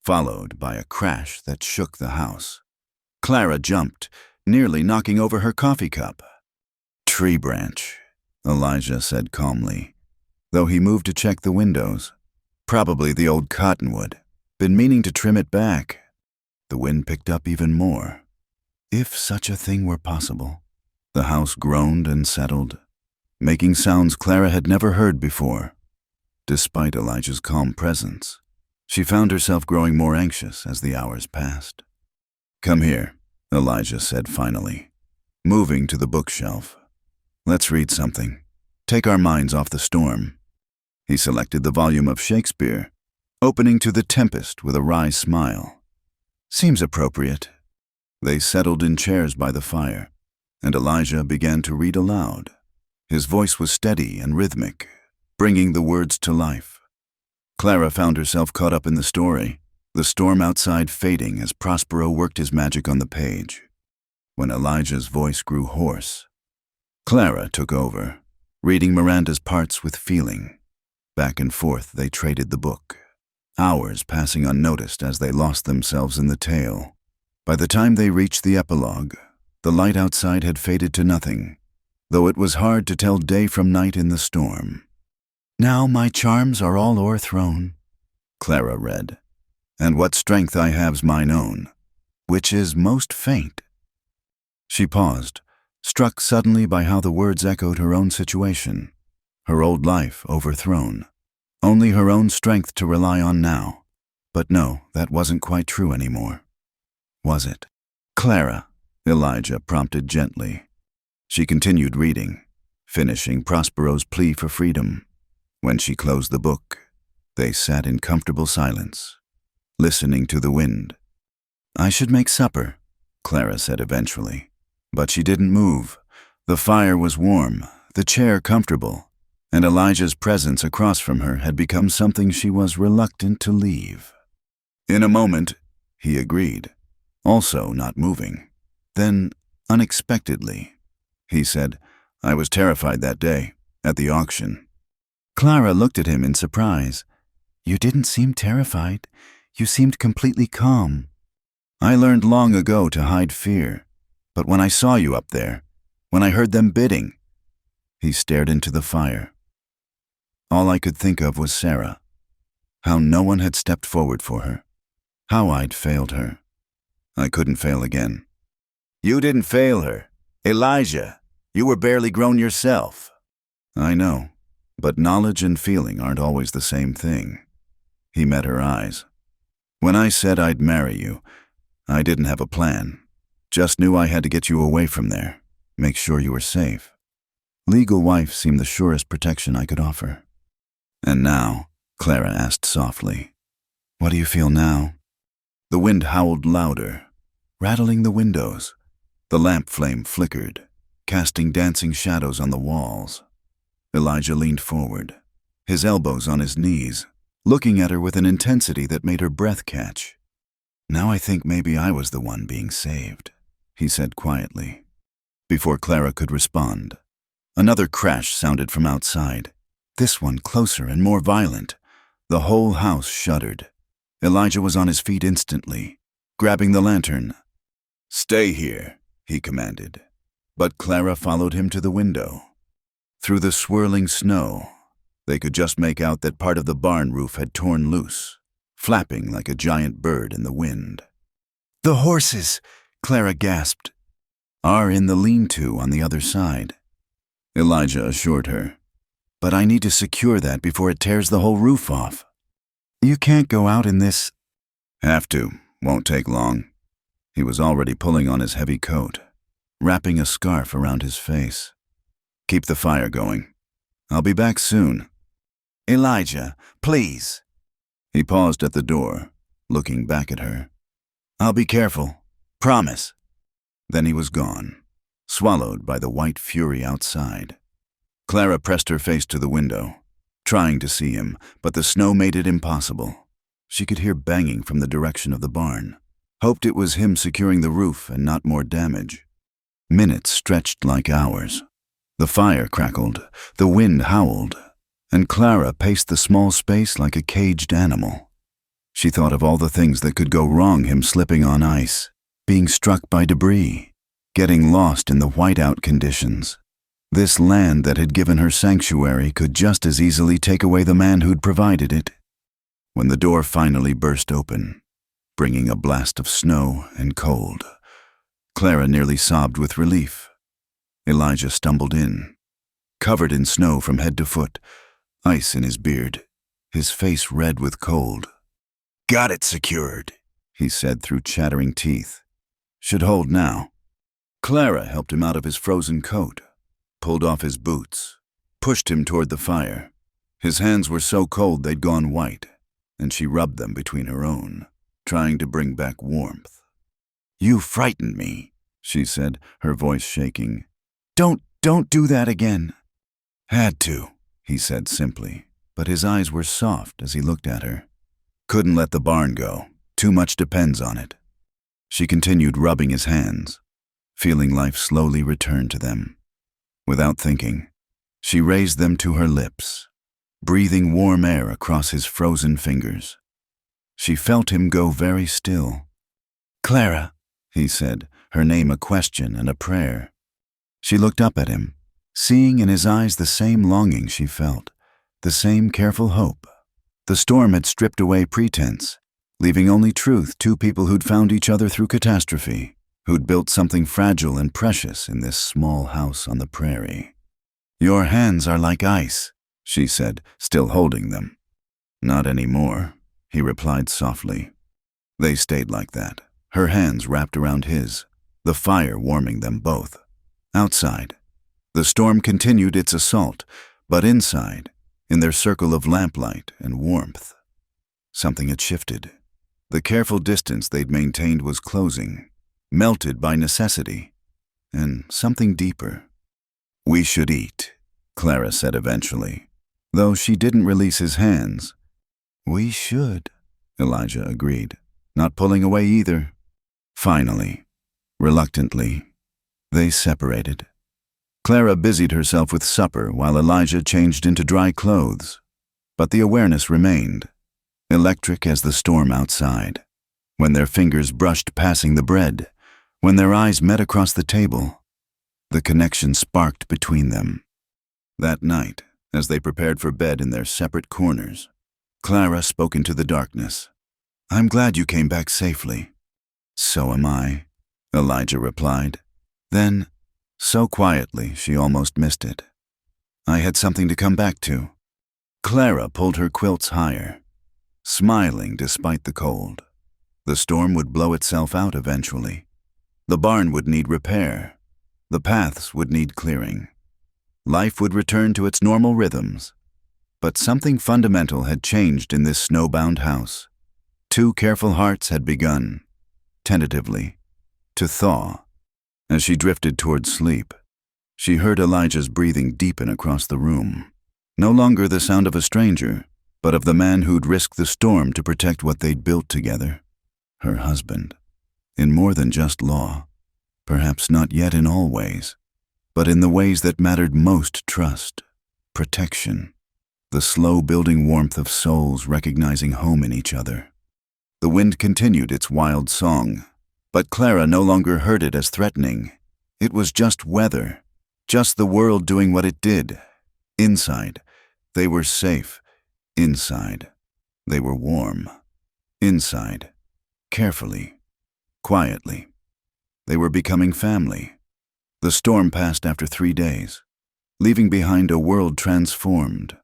followed by a crash that shook the house. Clara jumped, nearly knocking over her coffee cup. Tree branch, Elijah said calmly, though he moved to check the windows. Probably the old cottonwood. Been meaning to trim it back. The wind picked up even more. If such a thing were possible. The house groaned and settled, making sounds Clara had never heard before. Despite Elijah's calm presence, she found herself growing more anxious as the hours passed. Come here, Elijah said finally, moving to the bookshelf. Let's read something. Take our minds off the storm. He selected the volume of Shakespeare, opening to The Tempest with a wry smile. Seems appropriate. They settled in chairs by the fire, and Elijah began to read aloud. His voice was steady and rhythmic, bringing the words to life. Clara found herself caught up in the story, the storm outside fading as Prospero worked his magic on the page. When Elijah's voice grew hoarse, Clara took over, reading Miranda's parts with feeling. Back and forth they traded the book, hours passing unnoticed as they lost themselves in the tale. By the time they reached the epilogue, the light outside had faded to nothing, though it was hard to tell day from night in the storm. Now my charms are all o'erthrown, Clara read, and what strength I have's mine own, which is most faint. She paused, struck suddenly by how the words echoed her own situation, her old life overthrown, only her own strength to rely on now. But no, that wasn't quite true anymore. Was it? Clara, Elijah prompted gently. She continued reading, finishing Prospero's plea for freedom. When she closed the book, they sat in comfortable silence, listening to the wind. I should make supper, Clara said eventually. But she didn't move. The fire was warm, the chair comfortable, and Elijah's presence across from her had become something she was reluctant to leave. In a moment, he agreed, also not moving. Then, unexpectedly, he said. "I was terrified that day, at the auction." Clara looked at him in surprise. "You didn't seem terrified. You seemed completely calm." "I learned long ago to hide fear, but when I saw you up there, when I heard them bidding..." He stared into the fire. All I could think of was Sarah. How no one had stepped forward for her. How I'd failed her. I couldn't fail again. "You didn't fail her. Elijah, you were barely grown yourself." "I know, but knowledge and feeling aren't always the same thing." He met her eyes. "When I said I'd marry you, I didn't have a plan. Just knew I had to get you away from there, make sure you were safe. Legal wife seemed the surest protection I could offer." "And now?" Clara asked softly. "What do you feel now?" The wind howled louder, rattling the windows. The lamp flame flickered, casting dancing shadows on the walls. Elijah leaned forward, his elbows on his knees, looking at her with an intensity that made her breath catch. "Now I think maybe I was the one being saved," he said quietly. Before Clara could respond, another crash sounded from outside, this one closer and more violent. The whole house shuddered. Elijah was on his feet instantly, grabbing the lantern. "Stay here," he commanded, but Clara followed him to the window. Through the swirling snow, they could just make out that part of the barn roof had torn loose, flapping like a giant bird in the wind. "The horses," Clara gasped, "are in the lean-to on the other side," Elijah assured her. "But I need to secure that before it tears the whole roof off." "You can't go out in this." "Have to. Won't take long." He was already pulling on his heavy coat, wrapping a scarf around his face. "Keep the fire going. I'll be back soon." "Elijah, please." He paused at the door, looking back at her. "I'll be careful. Promise." Then he was gone, swallowed by the white fury outside. Clara pressed her face to the window, trying to see him, but the snow made it impossible. She could hear banging from the direction of the barn, hoped it was him securing the roof and not more damage. Minutes stretched like hours. The fire crackled, the wind howled, and Clara paced the small space like a caged animal. She thought of all the things that could go wrong, him slipping on ice, being struck by debris, getting lost in the whiteout conditions. This land that had given her sanctuary could just as easily take away the man who'd provided it. When the door finally burst open, bringing a blast of snow and cold, Clara nearly sobbed with relief. Elijah stumbled in, covered in snow from head to foot, ice in his beard, his face red with cold. "Got it secured," he said through chattering teeth. "Should hold now." Clara helped him out of his frozen coat, pulled off his boots, pushed him toward the fire. His hands were so cold they'd gone white, and she rubbed them between her own, trying to bring back warmth. "You frightened me," she said, her voice shaking. Don't do that again." "Had to," he said simply, but his eyes were soft as he looked at her. "Couldn't let the barn go. Too much depends on it." She continued rubbing his hands, feeling life slowly return to them. Without thinking, she raised them to her lips, breathing warm air across his frozen fingers. She felt him go very still. "Clara," he said, her name a question and a prayer. She looked up at him, seeing in his eyes the same longing she felt, the same careful hope. The storm had stripped away pretense, leaving only truth, two people who'd found each other through catastrophe, who'd built something fragile and precious in this small house on the prairie. "Your hands are like ice," she said, still holding them. "Not anymore," he replied softly. They stayed like that, her hands wrapped around his, the fire warming them both. Outside, the storm continued its assault, but inside, in their circle of lamplight and warmth, something had shifted. The careful distance they'd maintained was closing, melted by necessity, and something deeper. "We should eat," Clara said eventually, though she didn't release his hands. "We should," Elijah agreed, not pulling away either. Finally, reluctantly, they separated. Clara busied herself with supper while Elijah changed into dry clothes. But the awareness remained, electric as the storm outside. When their fingers brushed passing the bread, when their eyes met across the table, the connection sparked between them. That night, as they prepared for bed in their separate corners, Clara spoke into the darkness. "I'm glad you came back safely." "So am I," Elijah replied. Then, so quietly she almost missed it, "I had something to come back to." Clara pulled her quilts higher, smiling despite the cold. The storm would blow itself out eventually. The barn would need repair. The paths would need clearing. Life would return to its normal rhythms. But something fundamental had changed in this snowbound house. Two careful hearts had begun, tentatively, to thaw. As she drifted toward sleep, she heard Elijah's breathing deepen across the room. No longer the sound of a stranger, but of the man who'd risked the storm to protect what they'd built together. Her husband. In more than just law. Perhaps not yet in all ways, but in the ways that mattered most: trust, protection, the slow building warmth of souls recognizing home in each other. The wind continued its wild song, but Clara no longer heard it as threatening. It was just weather, just the world doing what it did. Inside, they were safe. Inside, they were warm. Inside, carefully, quietly, they were becoming family. The storm passed after 3 days, leaving behind a world transformed.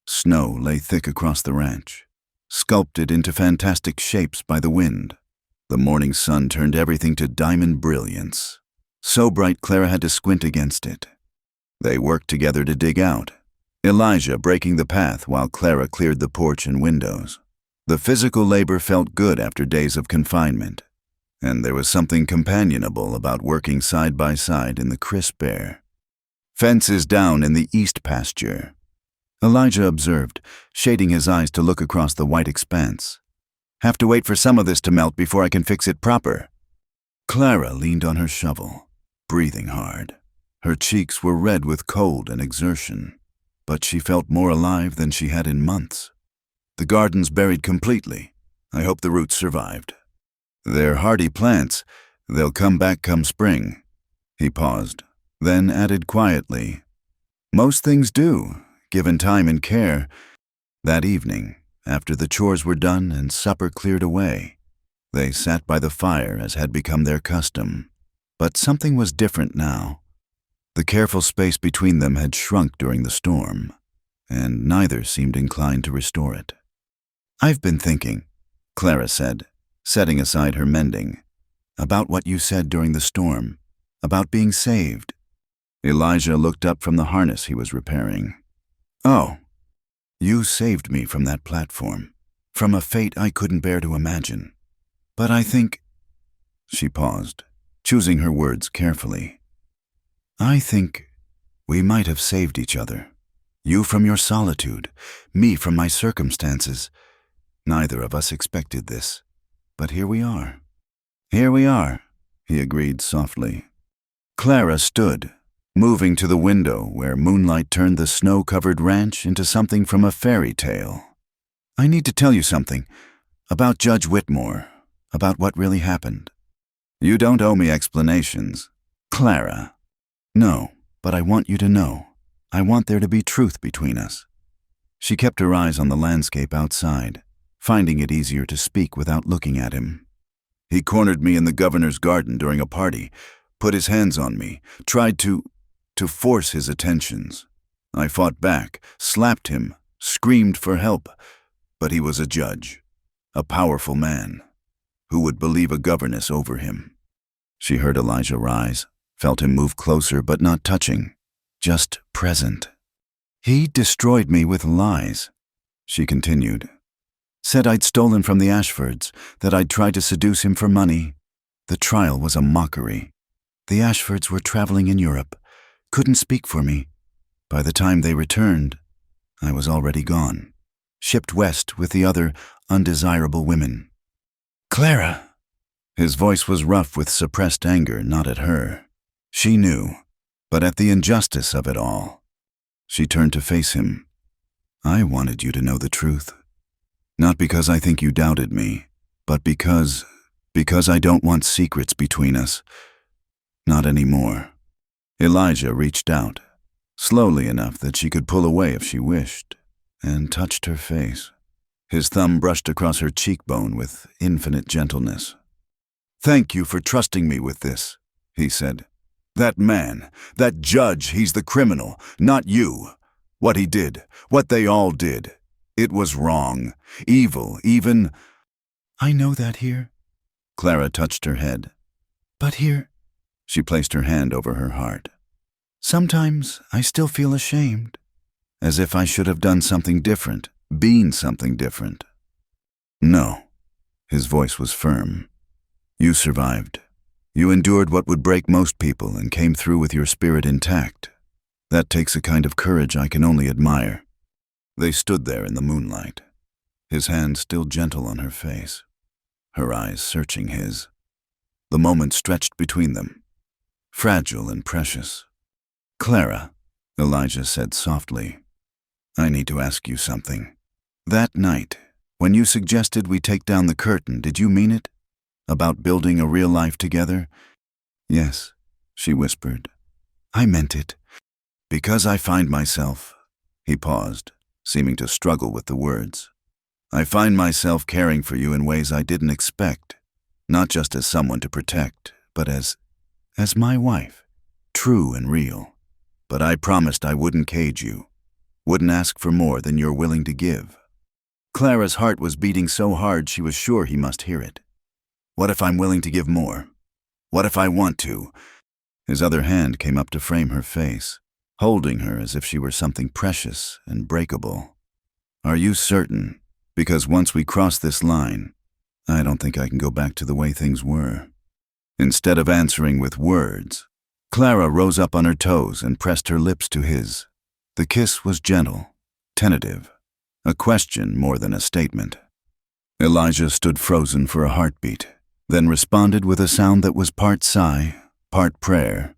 Snow lay thick across the ranch, sculpted into fantastic shapes by the wind. The morning sun turned everything to diamond brilliance, so bright Clara had to squint against it. They worked together to dig out, Elijah breaking the path while Clara cleared the porch and windows. The physical labor felt good after days of confinement, and there was something companionable about working side by side in the crisp air. "Fence is down in the east pasture," Elijah observed, shading his eyes to look across the white expanse. "Have to wait for some of this to melt before I can fix it proper." Clara leaned on her shovel, breathing hard. Her cheeks were red with cold and exertion, but she felt more alive than she had in months. "The garden's buried completely. I hope the roots survived. They're hardy plants. They'll come back come spring." He paused, then added quietly, "Most things do, given time and care." That evening, after the chores were done and supper cleared away, they sat by the fire as had become their custom. But something was different now. The careful space between them had shrunk during the storm, and neither seemed inclined to restore it. "I've been thinking," Clara said, setting aside her mending, "about what you said during the storm, about being saved." Elijah looked up from the harness he was repairing. "Oh, you saved me from that platform, from a fate I couldn't bear to imagine. But I think—" She paused, choosing her words carefully. "I think we might have saved each other. You from your solitude, me from my circumstances. Neither of us expected this, but here we are." "Here we are," he agreed softly. Clara stood, moving to the window where moonlight turned the snow-covered ranch into something from a fairy tale. "I need to tell you something, about Judge Whitmore, about what really happened." "You don't owe me explanations." "Clara." "No, but I want you to know. I want there to be truth between us." She kept her eyes on the landscape outside, finding it easier to speak without looking at him. "He cornered me in the governor's garden during a party, put his hands on me, tried to force his attentions. I fought back, slapped him, screamed for help, but he was a judge, a powerful man. Who would believe a governess over him?" She heard Elijah rise, felt him move closer but not touching, just present. "He destroyed me with lies," she continued. "Said I'd stolen from the Ashfords, that I'd tried to seduce him for money. The trial was a mockery. The Ashfords were traveling in Europe, couldn't speak for me. By the time they returned, I was already gone, shipped west with the other undesirable women." "Clara!" His voice was rough with suppressed anger, not at her. She knew. but at the injustice of it all. She turned to face him. I wanted you to know the truth. Not because I think you doubted me, but because I don't want secrets between us. Not anymore. Elijah reached out, slowly enough that she could pull away if she wished, and touched her face. His thumb brushed across her cheekbone with infinite gentleness. Thank you for trusting me with this, he said. That man, that judge, he's the criminal, not you. What he did, what they all did. It was wrong, evil, even— I know that here. Clara touched her head. But here— She placed her hand over her heart. Sometimes I still feel ashamed, as if I should have done something different, been something different. No. His voice was firm. You survived. You endured what would break most people and came through with your spirit intact. That takes a kind of courage I can only admire. They stood there in the moonlight, his hand still gentle on her face, her eyes searching his. The moment stretched between them, fragile and precious. Clara, Elijah said softly, I need to ask you something. That night, when you suggested we take down the curtain, did you mean it? About building a real life together? Yes, she whispered. I meant it. Because I find myself— He paused, seeming to struggle with the words. I find myself caring for you in ways I didn't expect, not just as someone to protect, but as my wife, true and real. But I promised I wouldn't cage you, wouldn't ask for more than you're willing to give. Clara's heart was beating so hard she was sure he must hear it. What if I'm willing to give more? What if I want to? His other hand came up to frame her face, holding her as if she were something precious and breakable. Are you certain? Because once we cross this line, I don't think I can go back to the way things were. Instead of answering with words, Clara rose up on her toes and pressed her lips to his. The kiss was gentle, tentative, a question more than a statement. Elijah stood frozen for a heartbeat, then responded with a sound that was part sigh, part prayer.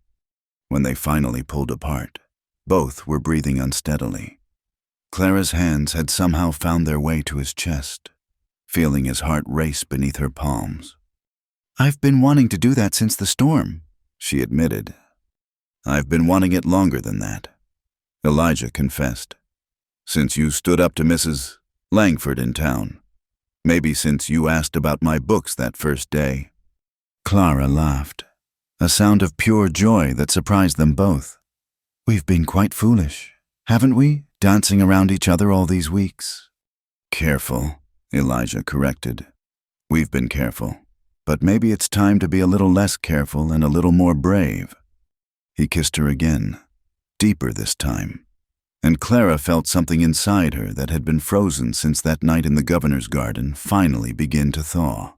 When they finally pulled apart, both were breathing unsteadily. Clara's hands had somehow found their way to his chest, feeling his heart race beneath her palms. I've been wanting to do that since the storm, she admitted. I've been wanting it longer than that, Elijah confessed. Since you stood up to Mrs. Langford in town. Maybe since you asked about my books that first day. Clara laughed, a sound of pure joy that surprised them both. We've been quite foolish, haven't we, dancing around each other all these weeks? Careful, Elijah corrected. We've been careful, but maybe it's time to be a little less careful and a little more brave. He kissed her again, deeper this time, and Clara felt something inside her that had been frozen since that night in the governor's garden finally begin to thaw.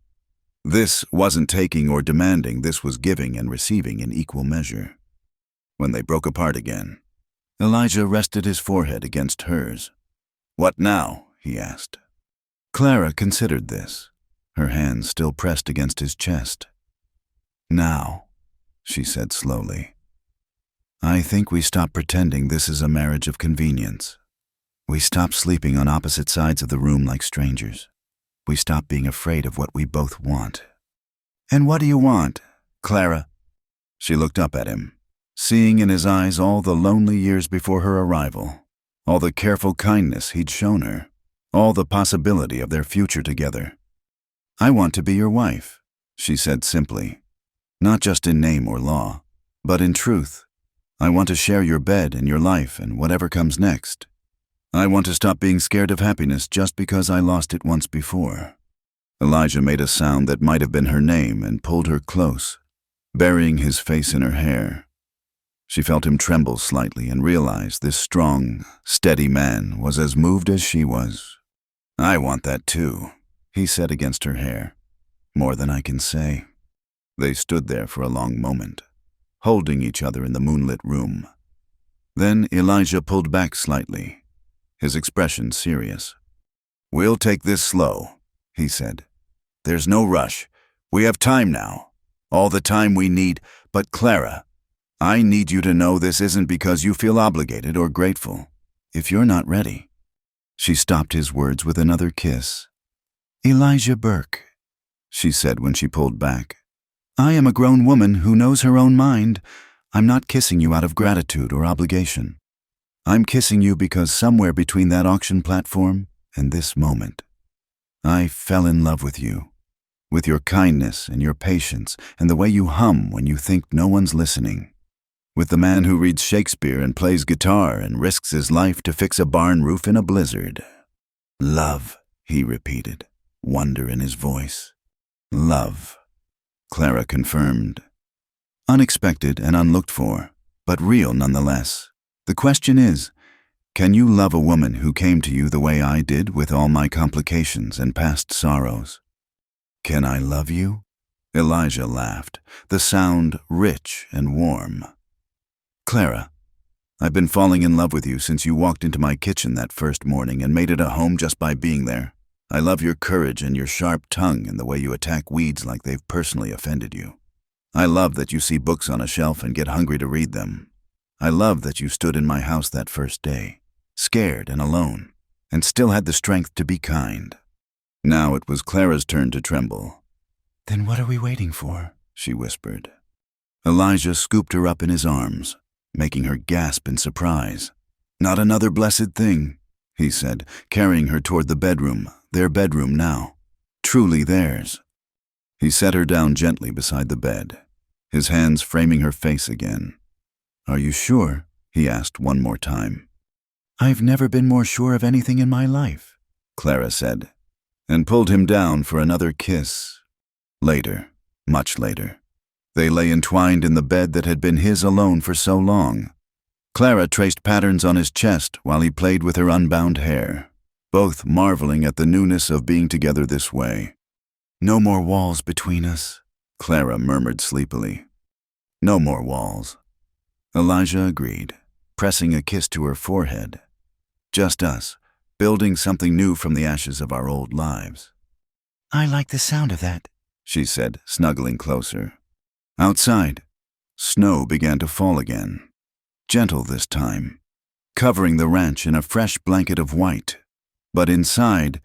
This wasn't taking or demanding, this was giving and receiving in equal measure. When they broke apart again, Elijah rested his forehead against hers. What now? He asked. Clara considered this, her hands still pressed against his chest. Now, she said slowly, I think we stop pretending this is a marriage of convenience. We stop sleeping on opposite sides of the room like strangers. We stop being afraid of what we both want. And what do you want, Clara? She looked up at him, seeing in his eyes all the lonely years before her arrival, all the careful kindness he'd shown her, all the possibility of their future together. I want to be your wife, she said simply, not just in name or law, but in truth. I want to share your bed and your life and whatever comes next. I want to stop being scared of happiness just because I lost it once before. Elijah made a sound that might have been her name and pulled her close, burying his face in her hair. She felt him tremble slightly and realized this strong, steady man was as moved as she was. I want that too, he said against her hair. More than I can say. They stood there for a long moment, holding each other in the moonlit room. Then Elijah pulled back slightly, his expression serious. We'll take this slow, he said. There's no rush. We have time now. All the time we need. But Clara, I need you to know this isn't because you feel obligated or grateful. If you're not ready." She stopped his words with another kiss. "Elijah Burke," she said when she pulled back. "I am a grown woman who knows her own mind. I'm not kissing you out of gratitude or obligation. I'm kissing you because somewhere between that auction platform and this moment, I fell in love with you, with your kindness and your patience and the way you hum when you think no one's listening, with the man who reads Shakespeare and plays guitar and risks his life to fix a barn roof in a blizzard." "Love," he repeated, wonder in his voice. "Love," Clara confirmed. Unexpected and unlooked for, but real nonetheless. The question is, can you love a woman who came to you the way I did with all my complications and past sorrows? "Can I love you?" Elijah laughed, the sound rich and warm. "Clara, I've been falling in love with you since you walked into my kitchen that first morning and made it a home just by being there. I love your courage and your sharp tongue and the way you attack weeds like they've personally offended you. I love that you see books on a shelf and get hungry to read them. I love that you stood in my house that first day, scared and alone, and still had the strength to be kind." Now it was Clara's turn to tremble. "Then what are we waiting for?" she whispered. Elijah scooped her up in his arms, making her gasp in surprise. "Not another blessed thing," he said, carrying her toward the bedroom, their bedroom now. Truly theirs. He set her down gently beside the bed, his hands framing her face again. "Are you sure?" he asked one more time. "I've never been more sure of anything in my life," Clara said, and pulled him down for another kiss. Later, much later, they lay entwined in the bed that had been his alone for so long. Clara traced patterns on his chest while he played with her unbound hair, both marveling at the newness of being together this way. "No more walls between us," Clara murmured sleepily. "No more walls." Elijah agreed, pressing a kiss to her forehead. "Just us, building something new from the ashes of our old lives." "I like the sound of that," she said, snuggling closer. Outside, snow began to fall again, gentle this time, covering the ranch in a fresh blanket of white. But inside,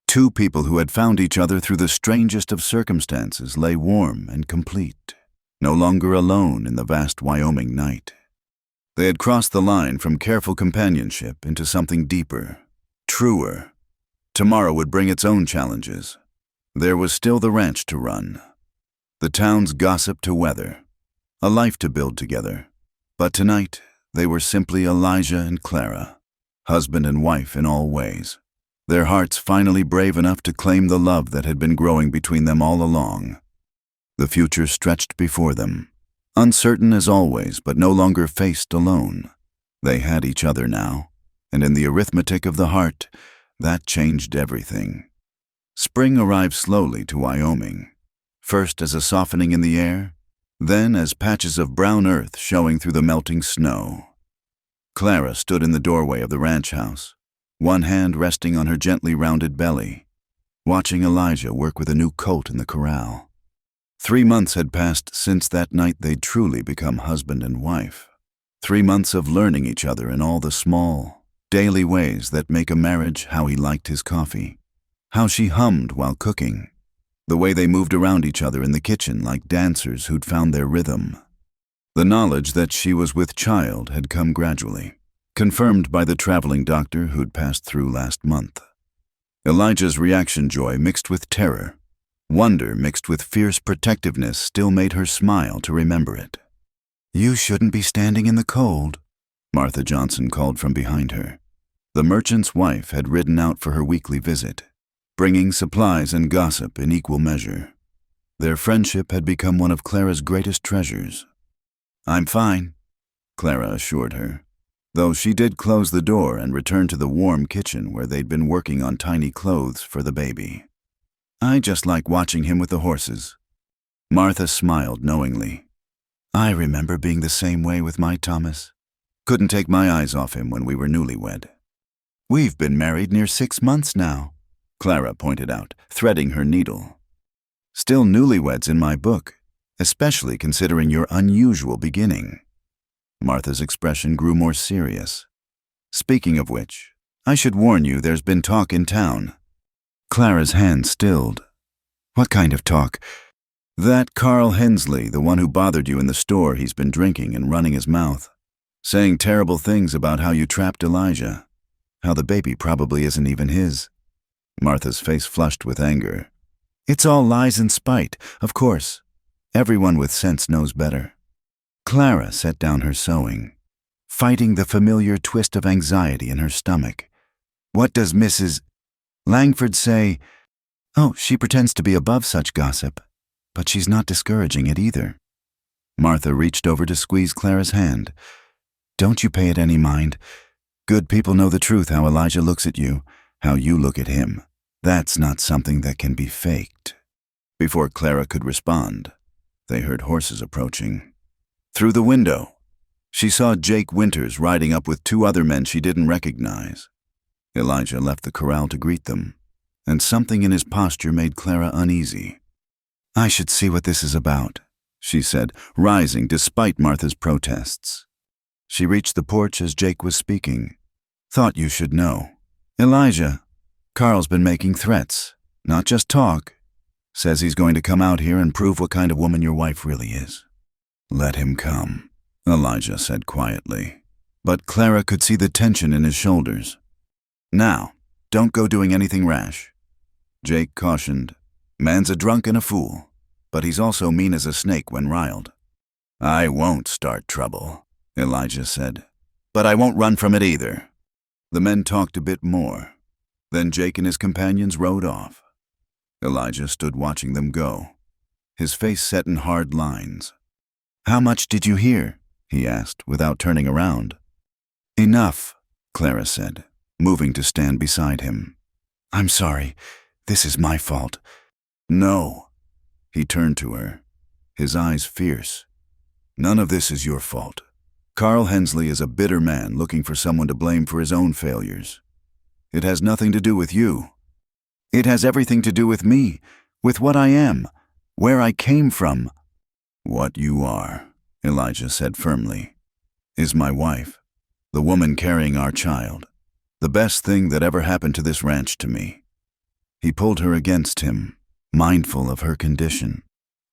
two people who had found each other through the strangest of circumstances lay warm and complete, no longer alone in the vast Wyoming night. They had crossed the line from careful companionship into something deeper, truer. Tomorrow would bring its own challenges. There was still the ranch to run, the town's gossip to weather, a life to build together. But tonight, they were simply Elijah and Clara, husband and wife in all ways, their hearts finally brave enough to claim the love that had been growing between them all along. The future stretched before them, uncertain as always, but no longer faced alone. They had each other now, and in the arithmetic of the heart, that changed everything. Spring arrived slowly to Wyoming, first as a softening in the air, then as patches of brown earth showing through the melting snow. Clara stood in the doorway of the ranch house, one hand resting on her gently rounded belly, watching Elijah work with a new colt in the corral. 3 months had passed since that night they'd truly become husband and wife. 3 months of learning each other in all the small, daily ways that make a marriage: how he liked his coffee, how she hummed while cooking, the way they moved around each other in the kitchen like dancers who'd found their rhythm. The knowledge that she was with child had come gradually, confirmed by the traveling doctor who'd passed through last month. Elijah's reaction joy mixed with terror, wonder mixed with fierce protectiveness still made her smile to remember it. "You shouldn't be standing in the cold," Martha Johnson called from behind her. The merchant's wife had ridden out for her weekly visit, bringing supplies and gossip in equal measure. Their friendship had become one of Clara's greatest treasures. "I'm fine," Clara assured her, though she did close the door and return to the warm kitchen where they'd been working on tiny clothes for the baby. "I just like watching him with the horses." Martha smiled knowingly. "I remember being the same way with my Thomas. Couldn't take my eyes off him when we were newlywed." "We've been married near 6 months now," Clara pointed out, threading her needle. "Still newlyweds in my book, especially considering your unusual beginning." Martha's expression grew more serious. Speaking of which, I should warn you there's been talk in town. Clara's hand stilled. What kind of talk? That Carl Hensley, the one who bothered you in the store, he's been drinking and running his mouth, saying terrible things about how you trapped Elijah, how the baby probably isn't even his. Martha's face flushed with anger. It's all lies and spite, of course. Everyone with sense knows better. Clara set down her sewing, fighting the familiar twist of anxiety in her stomach. What does Mrs. Langford say? Oh, she pretends to be above such gossip, but she's not discouraging it either. Martha reached over to squeeze Clara's hand. Don't you pay it any mind. Good people know the truth, how Elijah looks at you, how you look at him. That's not something that can be faked. Before Clara could respond, they heard horses approaching. Through the window, she saw Jake Winters riding up with two other men she didn't recognize. Elijah left the corral to greet them, and something in his posture made Clara uneasy. I should see what this is about, she said, rising despite Martha's protests. She reached the porch as Jake was speaking. Thought you should know. Elijah, Carl's been making threats, not just talk. Says he's going to come out here and prove what kind of woman your wife really is. Let him come, Elijah said quietly, but Clara could see the tension in his shoulders. Now, don't go doing anything rash. Jake cautioned. Man's a drunk and a fool, but he's also mean as a snake when riled. I won't start trouble, Elijah said, but I won't run from it either. The men talked a bit more. Then Jake and his companions rode off. Elijah stood watching them go, his face set in hard lines. How much did you hear? He asked, without turning around. Enough, Clara said, moving to stand beside him. I'm sorry. This is my fault. No. He turned to her, his eyes fierce. None of this is your fault. Carl Hensley is a bitter man looking for someone to blame for his own failures. It has nothing to do with you. It has everything to do with me, with what I am, where I came from. What you are, Elijah said firmly, is my wife, the woman carrying our child, the best thing that ever happened to this ranch to me. He pulled her against him, mindful of her condition.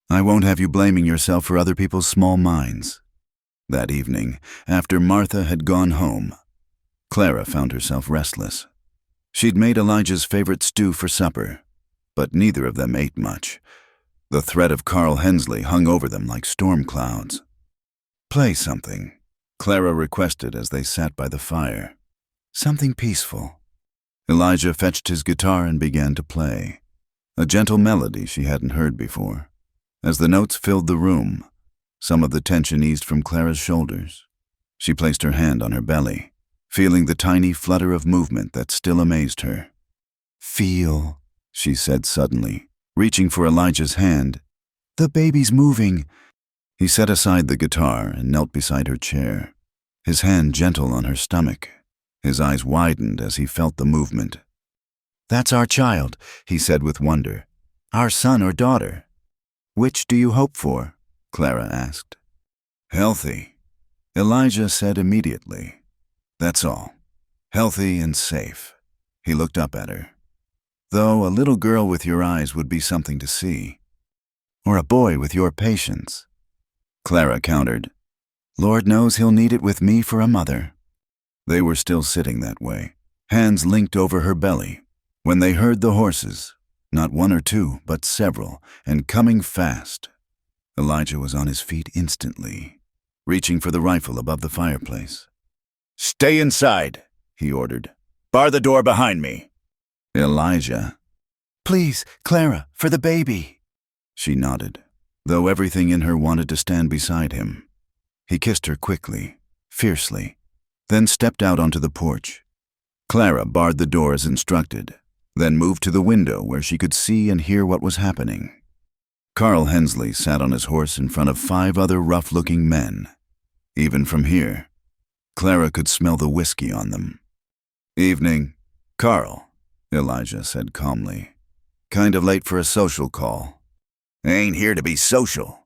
I won't have you blaming yourself for other people's small minds. That evening, after Martha had gone home, Clara found herself restless. She'd made Elijah's favorite stew for supper, but neither of them ate much. The threat of Carl Hensley hung over them like storm clouds. Play something, Clara requested as they sat by the fire. Something peaceful. Elijah fetched his guitar and began to play, a gentle melody she hadn't heard before. As the notes filled the room, some of the tension eased from Clara's shoulders. She placed her hand on her belly, feeling the tiny flutter of movement that still amazed her. Feel, she said suddenly, reaching for Elijah's hand. The baby's moving. He set aside the guitar and knelt beside her chair, his hand gentle on her stomach. His eyes widened as he felt the movement. That's our child, he said with wonder. Our son or daughter. Which do you hope for? Clara asked. Healthy, Elijah said immediately. That's all. Healthy and safe. He looked up at her. Though a little girl with your eyes would be something to see. Or a boy with your patience. Clara countered. Lord knows he'll need it with me for a mother. They were still sitting that way, hands linked over her belly, when they heard the horses, not one or two, but several, and coming fast. Elijah was on his feet instantly, reaching for the rifle above the fireplace. Stay inside, he ordered. Bar the door behind me. Elijah. Please, Clara, for the baby. She nodded, though everything in her wanted to stand beside him. He kissed her quickly, fiercely, then stepped out onto the porch. Clara barred the door as instructed, then moved to the window where she could see and hear what was happening. Carl Hensley sat on his horse in front of 5 other rough-looking men. Even from here, Clara could smell the whiskey on them. Evening, Carl, Elijah said calmly. Kind of late for a social call. Ain't here to be social.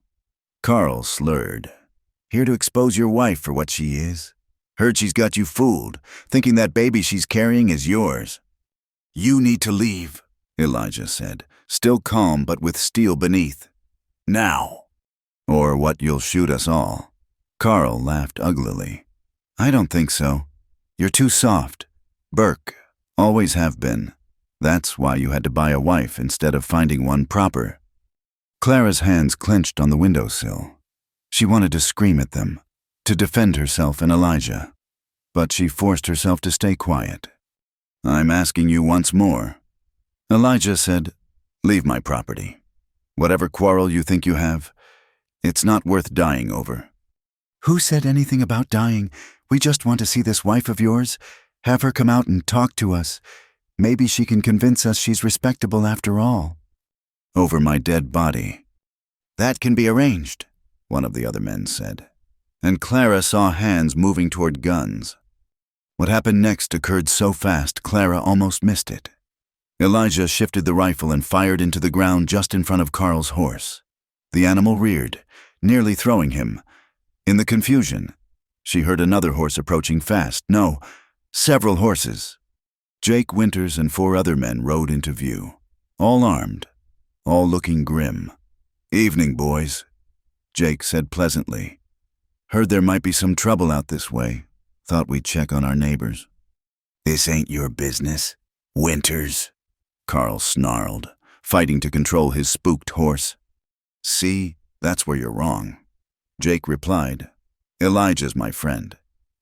Carl slurred. Here to expose your wife for what she is. Heard she's got you fooled, thinking that baby she's carrying is yours. You need to leave, Elijah said, still calm but with steel beneath. Now. Or what you'll shoot us all. Carl laughed uglily. I don't think so. You're too soft. Burke, always have been. That's why you had to buy a wife instead of finding one proper. Clara's hands clenched on the windowsill. She wanted to scream at them, to defend herself and Elijah. But she forced herself to stay quiet. I'm asking you once more. Elijah said, leave my property. Whatever quarrel you think you have, it's not worth dying over. Who said anything about dying? We just want to see this wife of yours. Have her come out and talk to us. Maybe she can convince us she's respectable after all. Over my dead body. That can be arranged, one of the other men said. And Clara saw hands moving toward guns. What happened next occurred so fast Clara almost missed it. Elijah shifted the rifle and fired into the ground just in front of Carl's horse. The animal reared, nearly throwing him. In the confusion, she heard another horse approaching fast. No, several horses. Jake Winters and 4 other men rode into view, all armed, all looking grim. Evening, boys, Jake said pleasantly. Heard there might be some trouble out this way. Thought we'd check on our neighbors. This ain't your business, Winters, Carl snarled, fighting to control his spooked horse. See, that's where you're wrong, Jake replied. Elijah's my friend.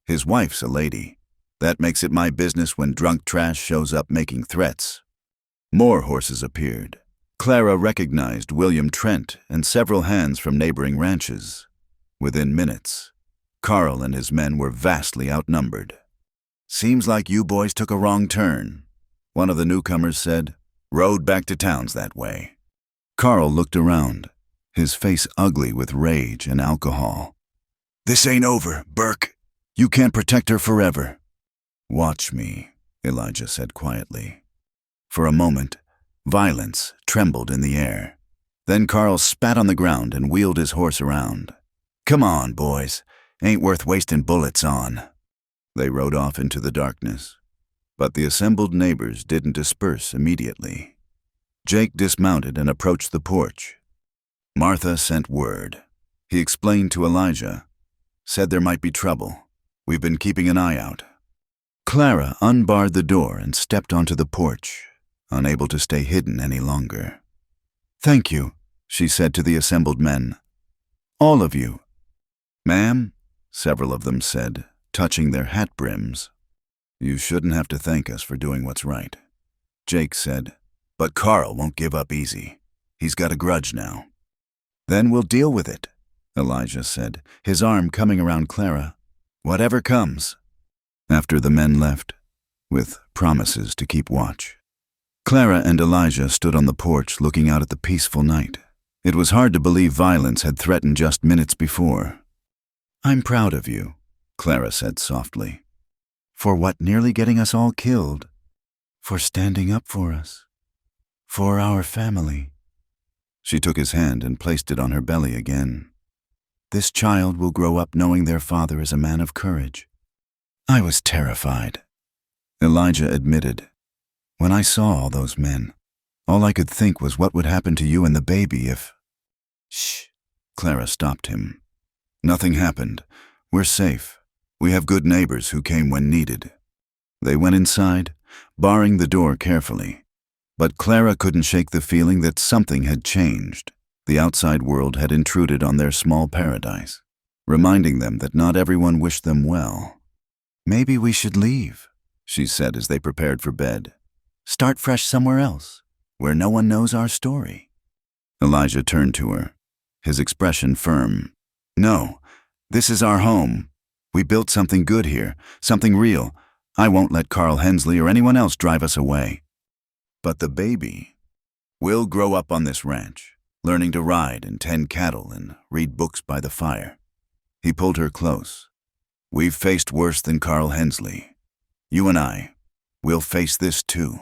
His wife's a lady. That makes it my business when drunk trash shows up making threats. More horses appeared. Clara recognized William Trent and several hands from neighboring ranches. Within minutes, Carl and his men were vastly outnumbered. Seems like you boys took a wrong turn, one of the newcomers said. Rode back to town's that way. Carl looked around, his face ugly with rage and alcohol. This ain't over, Burke. You can't protect her forever. Watch me, Elijah said quietly. For a moment, violence trembled in the air. Then Carl spat on the ground and wheeled his horse around. Come on, boys. Ain't worth wasting bullets on. They rode off into the darkness. But the assembled neighbors didn't disperse immediately. Jake dismounted and approached the porch. Martha sent word. He explained to Elijah. Said there might be trouble. We've been keeping an eye out. Clara unbarred the door and stepped onto the porch, unable to stay hidden any longer. Thank you, she said to the assembled men. All of you. Ma'am, several of them said, touching their hat brims. You shouldn't have to thank us for doing what's right, Jake said. But Carl won't give up easy. He's got a grudge now. Then we'll deal with it, Elijah said, his arm coming around Clara. Whatever comes. After the men left, with promises to keep watch, Clara and Elijah stood on the porch looking out at the peaceful night. It was hard to believe violence had threatened just minutes before. I'm proud of you, Clara said softly. For what, nearly getting us all killed? For standing up for us. For our family. She took his hand and placed it on her belly again. This child will grow up knowing their father is a man of courage. I was terrified, Elijah admitted. When I saw all those men, all I could think was what would happen to you and the baby if... Shh, Clara stopped him. Nothing happened. We're safe. We have good neighbors who came when needed. They went inside, barring the door carefully. But Clara couldn't shake the feeling that something had changed. The outside world had intruded on their small paradise, reminding them that not everyone wished them well. Maybe we should leave, she said as they prepared for bed. Start fresh somewhere else, where no one knows our story. Elijah turned to her, his expression firm. No, this is our home. We built something good here, something real. I won't let Carl Hensley or anyone else drive us away. But the baby will grow up on this ranch, learning to ride and tend cattle and read books by the fire. He pulled her close. We've faced worse than Carl Hensley. You and I, we'll face this too.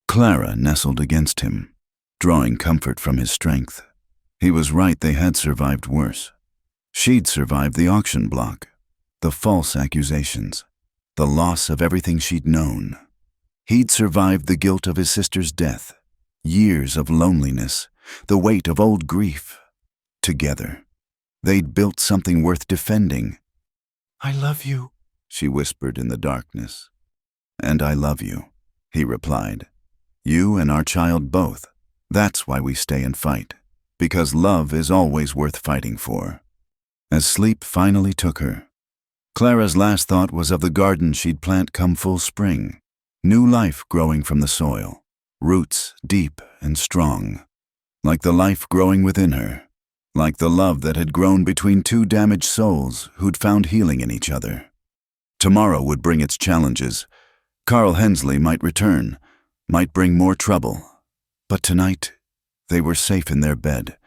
Clara nestled against him, drawing comfort from his strength. He was right, they had survived worse. She'd survived the auction block, the false accusations, the loss of everything she'd known. He'd survived the guilt of his sister's death, years of loneliness, the weight of old grief. Together, they'd built something worth defending. "I love you," she whispered in the darkness. "And I love you," he replied. "You and our child both. That's why we stay and fight, because love is always worth fighting for." As sleep finally took her, Clara's last thought was of the garden she'd plant come full spring, new life growing from the soil, roots deep and strong, like the life growing within her, like the love that had grown between two damaged souls who'd found healing in each other. Tomorrow would bring its challenges. Carl Hensley might return, might bring more trouble. But tonight, they were safe in their bed,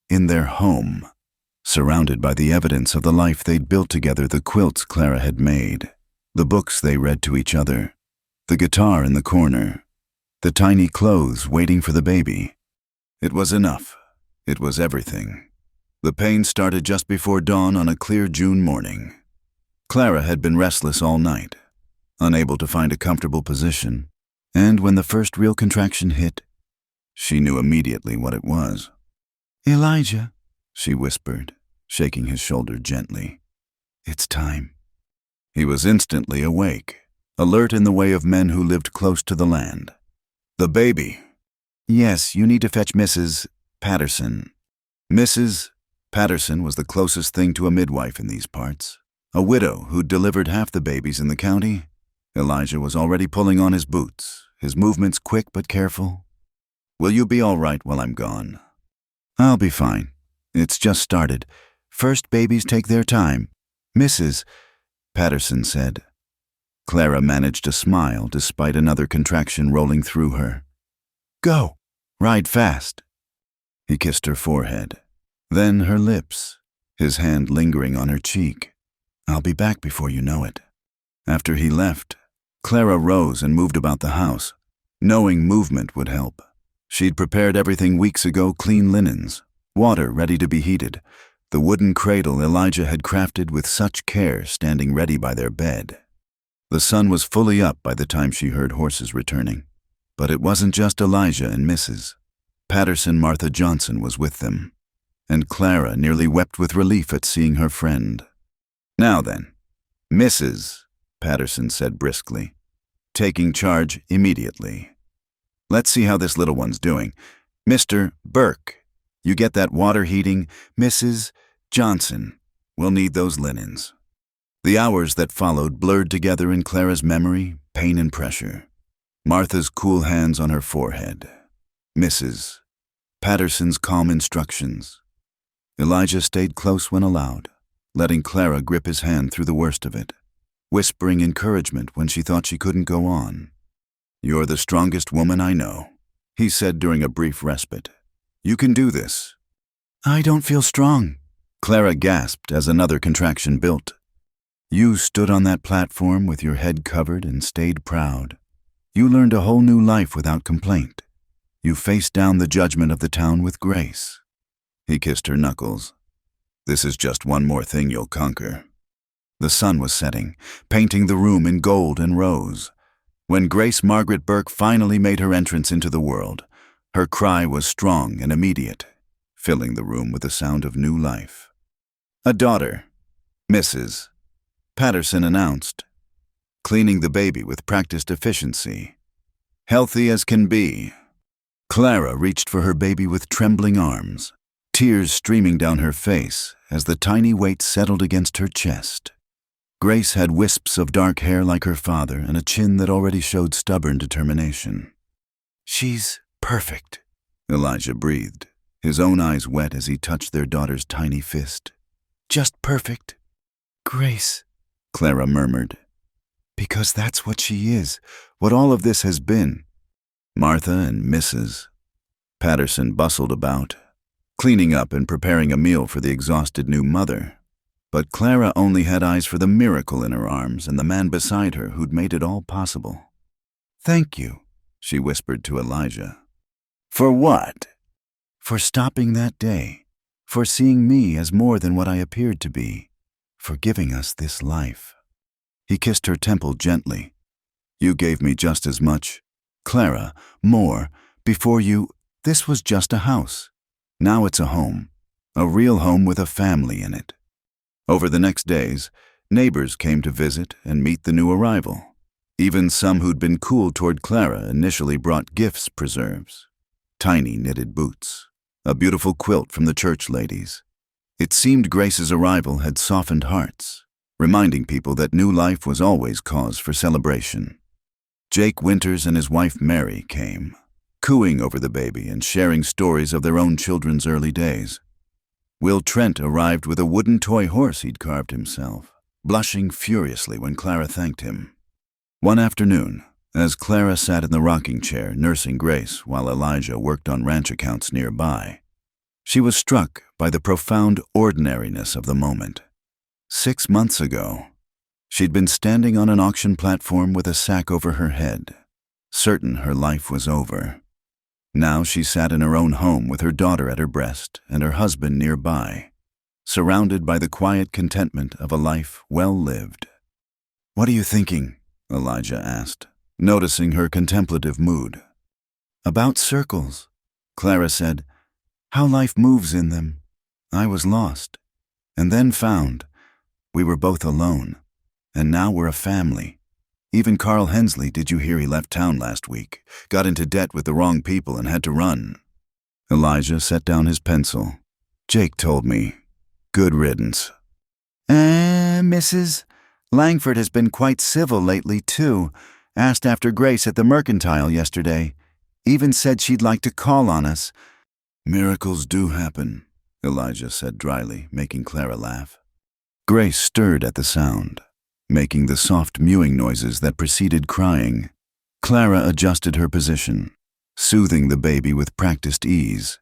in their home, surrounded by the evidence of the life they'd built together, the quilts Clara had made, the books they read to each other, the guitar in the corner, the tiny clothes waiting for the baby. It was enough. It was everything. The pain started just before dawn on a clear June morning. Clara had been restless all night, unable to find a comfortable position, and when the first real contraction hit, she knew immediately what it was. "Elijah," she whispered, shaking his shoulder gently. "It's time." He was instantly awake, alert in the way of men who lived close to the land. "The baby." "Yes, you need to fetch Mrs. Patterson." Mrs. Patterson was the closest thing to a midwife in these parts, a widow who'd delivered half the babies in the county. Elijah was already pulling on his boots, his movements quick but careful. "Will you be all right while I'm gone?" "I'll be fine. It's just started. First babies take their time," Mrs. Patterson said. Clara managed to smile despite another contraction rolling through her. "Go. Ride fast." He kissed her forehead, then her lips, his hand lingering on her cheek. "I'll be back before you know it." After he left, Clara rose and moved about the house, knowing movement would help. She'd prepared everything weeks ago: clean linens, water ready to be heated, the wooden cradle Elijah had crafted with such care standing ready by their bed. The sun was fully up by the time she heard horses returning. But it wasn't just Elijah and Mrs. Patterson. Martha Johnson was with them, and Clara nearly wept with relief at seeing her friend. "Now then, Mrs. Patterson said briskly, taking charge immediately. "Let's see how this little one's doing. Mr. Burke, you get that water heating. Mrs. Johnson, we'll need those linens." The hours that followed blurred together in Clara's memory, pain and pressure. Martha's cool hands on her forehead. Mrs. Patterson's calm instructions. Elijah stayed close when allowed, letting Clara grip his hand through the worst of it, whispering encouragement when she thought she couldn't go on. "You're the strongest woman I know," he said during a brief respite. "You can do this." "I don't feel strong," Clara gasped as another contraction built. "You stood on that platform with your head covered and stayed proud. You learned a whole new life without complaint. You faced down the judgment of the town with grace." He kissed her knuckles. "This is just one more thing you'll conquer." The sun was setting, painting the room in gold and rose. When Grace Margaret Burke finally made her entrance into the world, her cry was strong and immediate, filling the room with the sound of new life. "A daughter," Mrs. Patterson announced, cleaning the baby with practiced efficiency. "Healthy as can be." Clara reached for her baby with trembling arms, tears streaming down her face as the tiny weight settled against her chest. Grace had wisps of dark hair like her father and a chin that already showed stubborn determination. "She's perfect," Elijah breathed, his own eyes wet as he touched their daughter's tiny fist. "Just perfect." "Grace," Clara murmured. "Because that's what she is, what all of this has been." Martha and Mrs. Patterson bustled about, cleaning up and preparing a meal for the exhausted new mother. But Clara only had eyes for the miracle in her arms and the man beside her who'd made it all possible. "Thank you," she whispered to Elijah. "For what?" "For stopping that day. for seeing me as more than what I appeared to be, for giving us this life." He kissed her temple gently. "You gave me just as much, Clara, more, before you. This was just a house. Now it's a home, a real home with a family in it." Over the next days, neighbors came to visit and meet the new arrival. Even some who'd been cool toward Clara initially brought gifts, preserves, tiny knitted boots, a beautiful quilt from the church ladies. It seemed Grace's arrival had softened hearts, reminding people that new life was always cause for celebration. Jake Winters and his wife Mary came, cooing over the baby and sharing stories of their own children's early days. Will Trent arrived with a wooden toy horse he'd carved himself, blushing furiously when Clara thanked him. One afternoon, as Clara sat in the rocking chair nursing Grace while Elijah worked on ranch accounts nearby, she was struck by the profound ordinariness of the moment. 6 months ago, she'd been standing on an auction platform with a sack over her head, certain her life was over. Now she sat in her own home with her daughter at her breast and her husband nearby, surrounded by the quiet contentment of a life well lived. "What are you thinking?" Elijah asked, noticing her contemplative mood. "About circles," Clara said. "How life moves in them. I was lost, and then found. We were both alone, and now we're a family. Even Carl Hensley, did you hear he left town last week? Got into debt with the wrong people and had to run." Elijah set down his pencil. "Jake told me. Good riddance." Mrs. Langford has been quite civil lately, too. Asked after Grace at the Mercantile yesterday. Even said she'd like to call on us." "Miracles do happen," Elijah said dryly, making Clara laugh. Grace stirred at the sound, making the soft mewing noises that preceded crying. Clara adjusted her position, soothing the baby with practiced ease.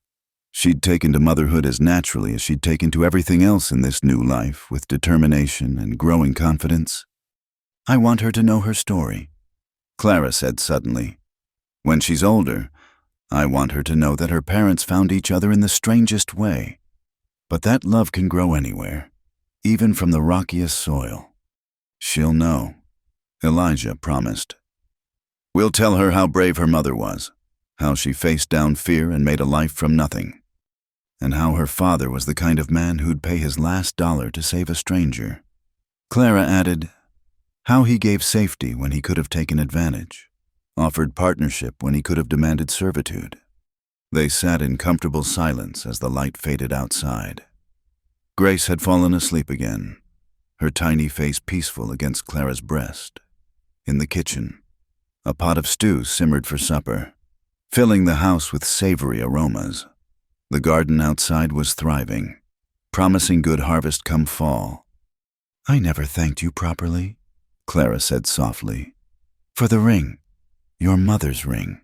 She'd taken to motherhood as naturally as she'd taken to everything else in this new life, with determination and growing confidence. "I want her to know her story," Clara said suddenly. "When she's older, I want her to know that her parents found each other in the strangest way. But that love can grow anywhere, even from the rockiest soil. She'll know," Elijah promised. "We'll tell her how brave her mother was, how she faced down fear and made a life from nothing, and how her father was the kind of man who'd pay his last dollar to save a stranger." Clara added, how he gave safety when he could have taken advantage, offered partnership when he could have demanded servitude. They sat in comfortable silence as the light faded outside. Grace had fallen asleep again, her tiny face peaceful against Clara's breast. In the kitchen, a pot of stew simmered for supper, filling the house with savory aromas. The garden outside was thriving, promising good harvest come fall. "I never thanked you properly," Clara said softly. "For the ring, your mother's ring."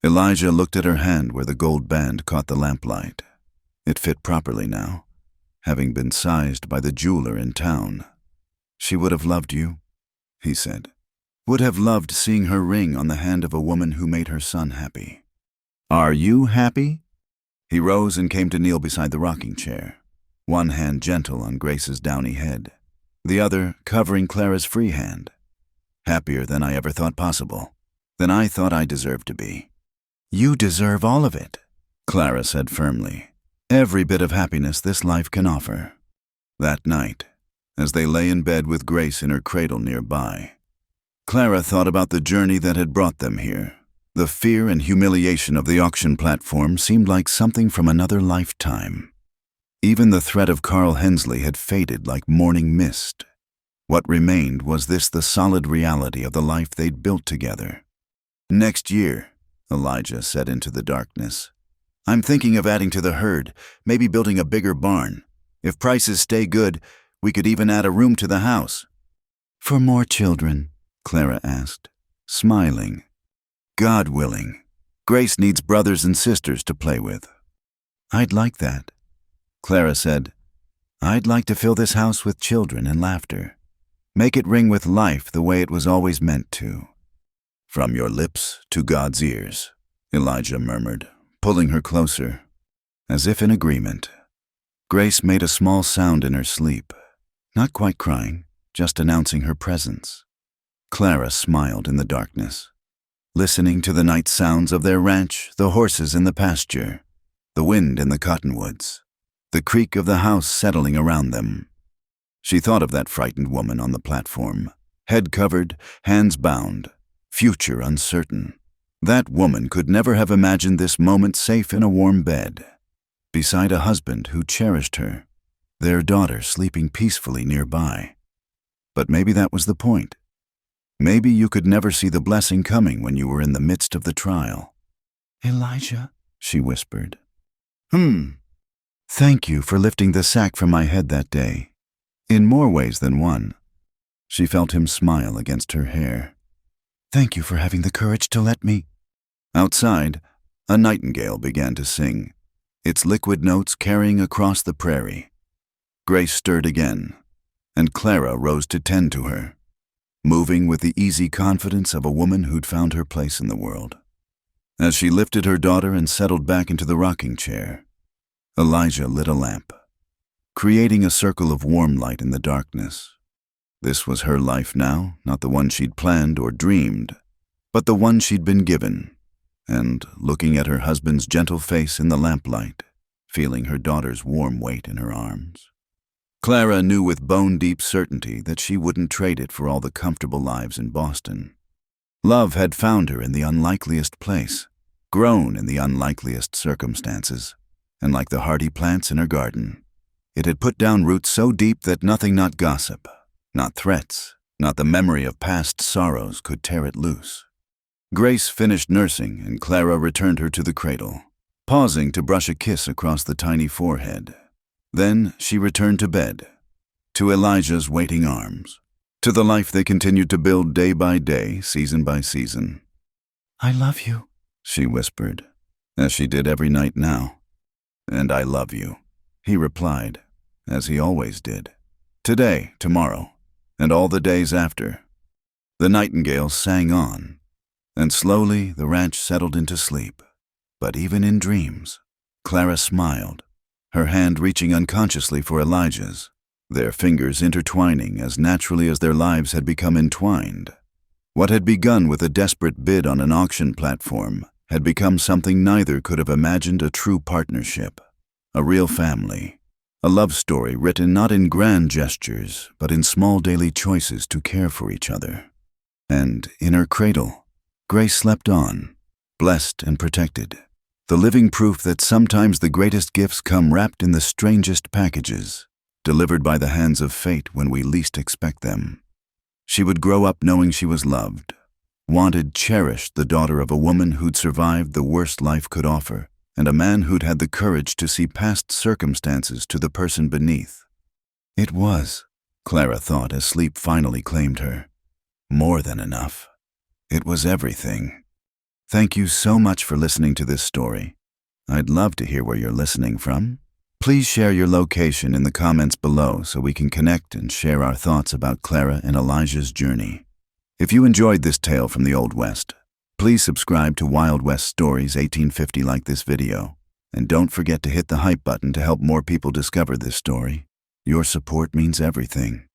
Elijah looked at her hand where the gold band caught the lamplight. It fit properly now, having been sized by the jeweler in town. "She would have loved you," he said. "Would have loved seeing her ring on the hand of a woman who made her son happy." "Are you happy?" He rose and came to kneel beside the rocking chair, one hand gentle on Grace's downy head, the other covering Clara's free hand. "Happier than I ever thought possible, than I thought I deserved to be." "You deserve all of it," Clara said firmly. "Every bit of happiness this life can offer." That night, as they lay in bed with Grace in her cradle nearby, Clara thought about the journey that had brought them here. The fear and humiliation of the auction platform seemed like something from another lifetime. Even the threat of Carl Hensley had faded like morning mist. What remained was the solid reality of the life they'd built together. "Next year," Elijah said into the darkness, "I'm thinking of adding to the herd, maybe building a bigger barn. If prices stay good, we could even add a room to the house." "For more children?" Clara asked, smiling. "God willing. Grace needs brothers and sisters to play with." "I'd like that." Clara said, "I'd like to fill this house with children and laughter. Make it ring with life the way it was always meant to." "From your lips to God's ears," Elijah murmured, pulling her closer, as if in agreement. Grace made a small sound in her sleep, not quite crying, just announcing her presence. Clara smiled in the darkness, listening to the night sounds of their ranch, the horses in the pasture, the wind in the cottonwoods, the creak of the house settling around them. She thought of that frightened woman on the platform, head covered, hands bound, future uncertain. That woman could never have imagined this moment safe in a warm bed, beside a husband who cherished her, their daughter sleeping peacefully nearby. But maybe that was the point. Maybe you could never see the blessing coming when you were in the midst of the trial. "Elijah," she whispered. Thank you for lifting the sack from my head that day. In more ways than one." She felt him smile against her hair. "Thank you for having the courage to let me." Outside, a nightingale began to sing, its liquid notes carrying across the prairie. Grace stirred again, and Clara rose to tend to her, moving with the easy confidence of a woman who'd found her place in the world. As she lifted her daughter and settled back into the rocking chair, Elijah lit a lamp, creating a circle of warm light in the darkness. This was her life now, not the one she'd planned or dreamed, but the one she'd been given. And looking at her husband's gentle face in the lamplight, feeling her daughter's warm weight in her arms, Clara knew with bone-deep certainty that she wouldn't trade it for all the comfortable lives in Boston. Love had found her in the unlikeliest place, grown in the unlikeliest circumstances, and like the hardy plants in her garden, it had put down roots so deep that nothing, not gossip, not threats, not the memory of past sorrows could tear it loose. Grace finished nursing, and Clara returned her to the cradle, pausing to brush a kiss across the tiny forehead. Then she returned to bed, to Elijah's waiting arms, to the life they continued to build day by day, season by season. "I love you," she whispered, as she did every night now. "And I love you," he replied, as he always did. Today, tomorrow, and all the days after. The nightingale sang on, and slowly the ranch settled into sleep. But even in dreams, Clara smiled, her hand reaching unconsciously for Elijah's, their fingers intertwining as naturally as their lives had become entwined. What had begun with a desperate bid on an auction platform had become something neither could have imagined: a true partnership, a real family, a love story written not in grand gestures, but in small daily choices to care for each other. And in her cradle, Grace slept on, blessed and protected, the living proof that sometimes the greatest gifts come wrapped in the strangest packages, delivered by the hands of fate when we least expect them. She would grow up knowing she was loved, wanted, cherished, the daughter of a woman who'd survived the worst life could offer, and a man who'd had the courage to see past circumstances to the person beneath. It was, Clara thought as sleep finally claimed her, more than enough. It was everything. Thank you so much for listening to this story. I'd love to hear where you're listening from. Please share your location in the comments below so we can connect and share our thoughts about Clara and Elijah's journey. If you enjoyed this tale from the Old West, please subscribe to Wild West Stories 1850 like this video, and don't forget to hit the hype button to help more people discover this story. Your support means everything.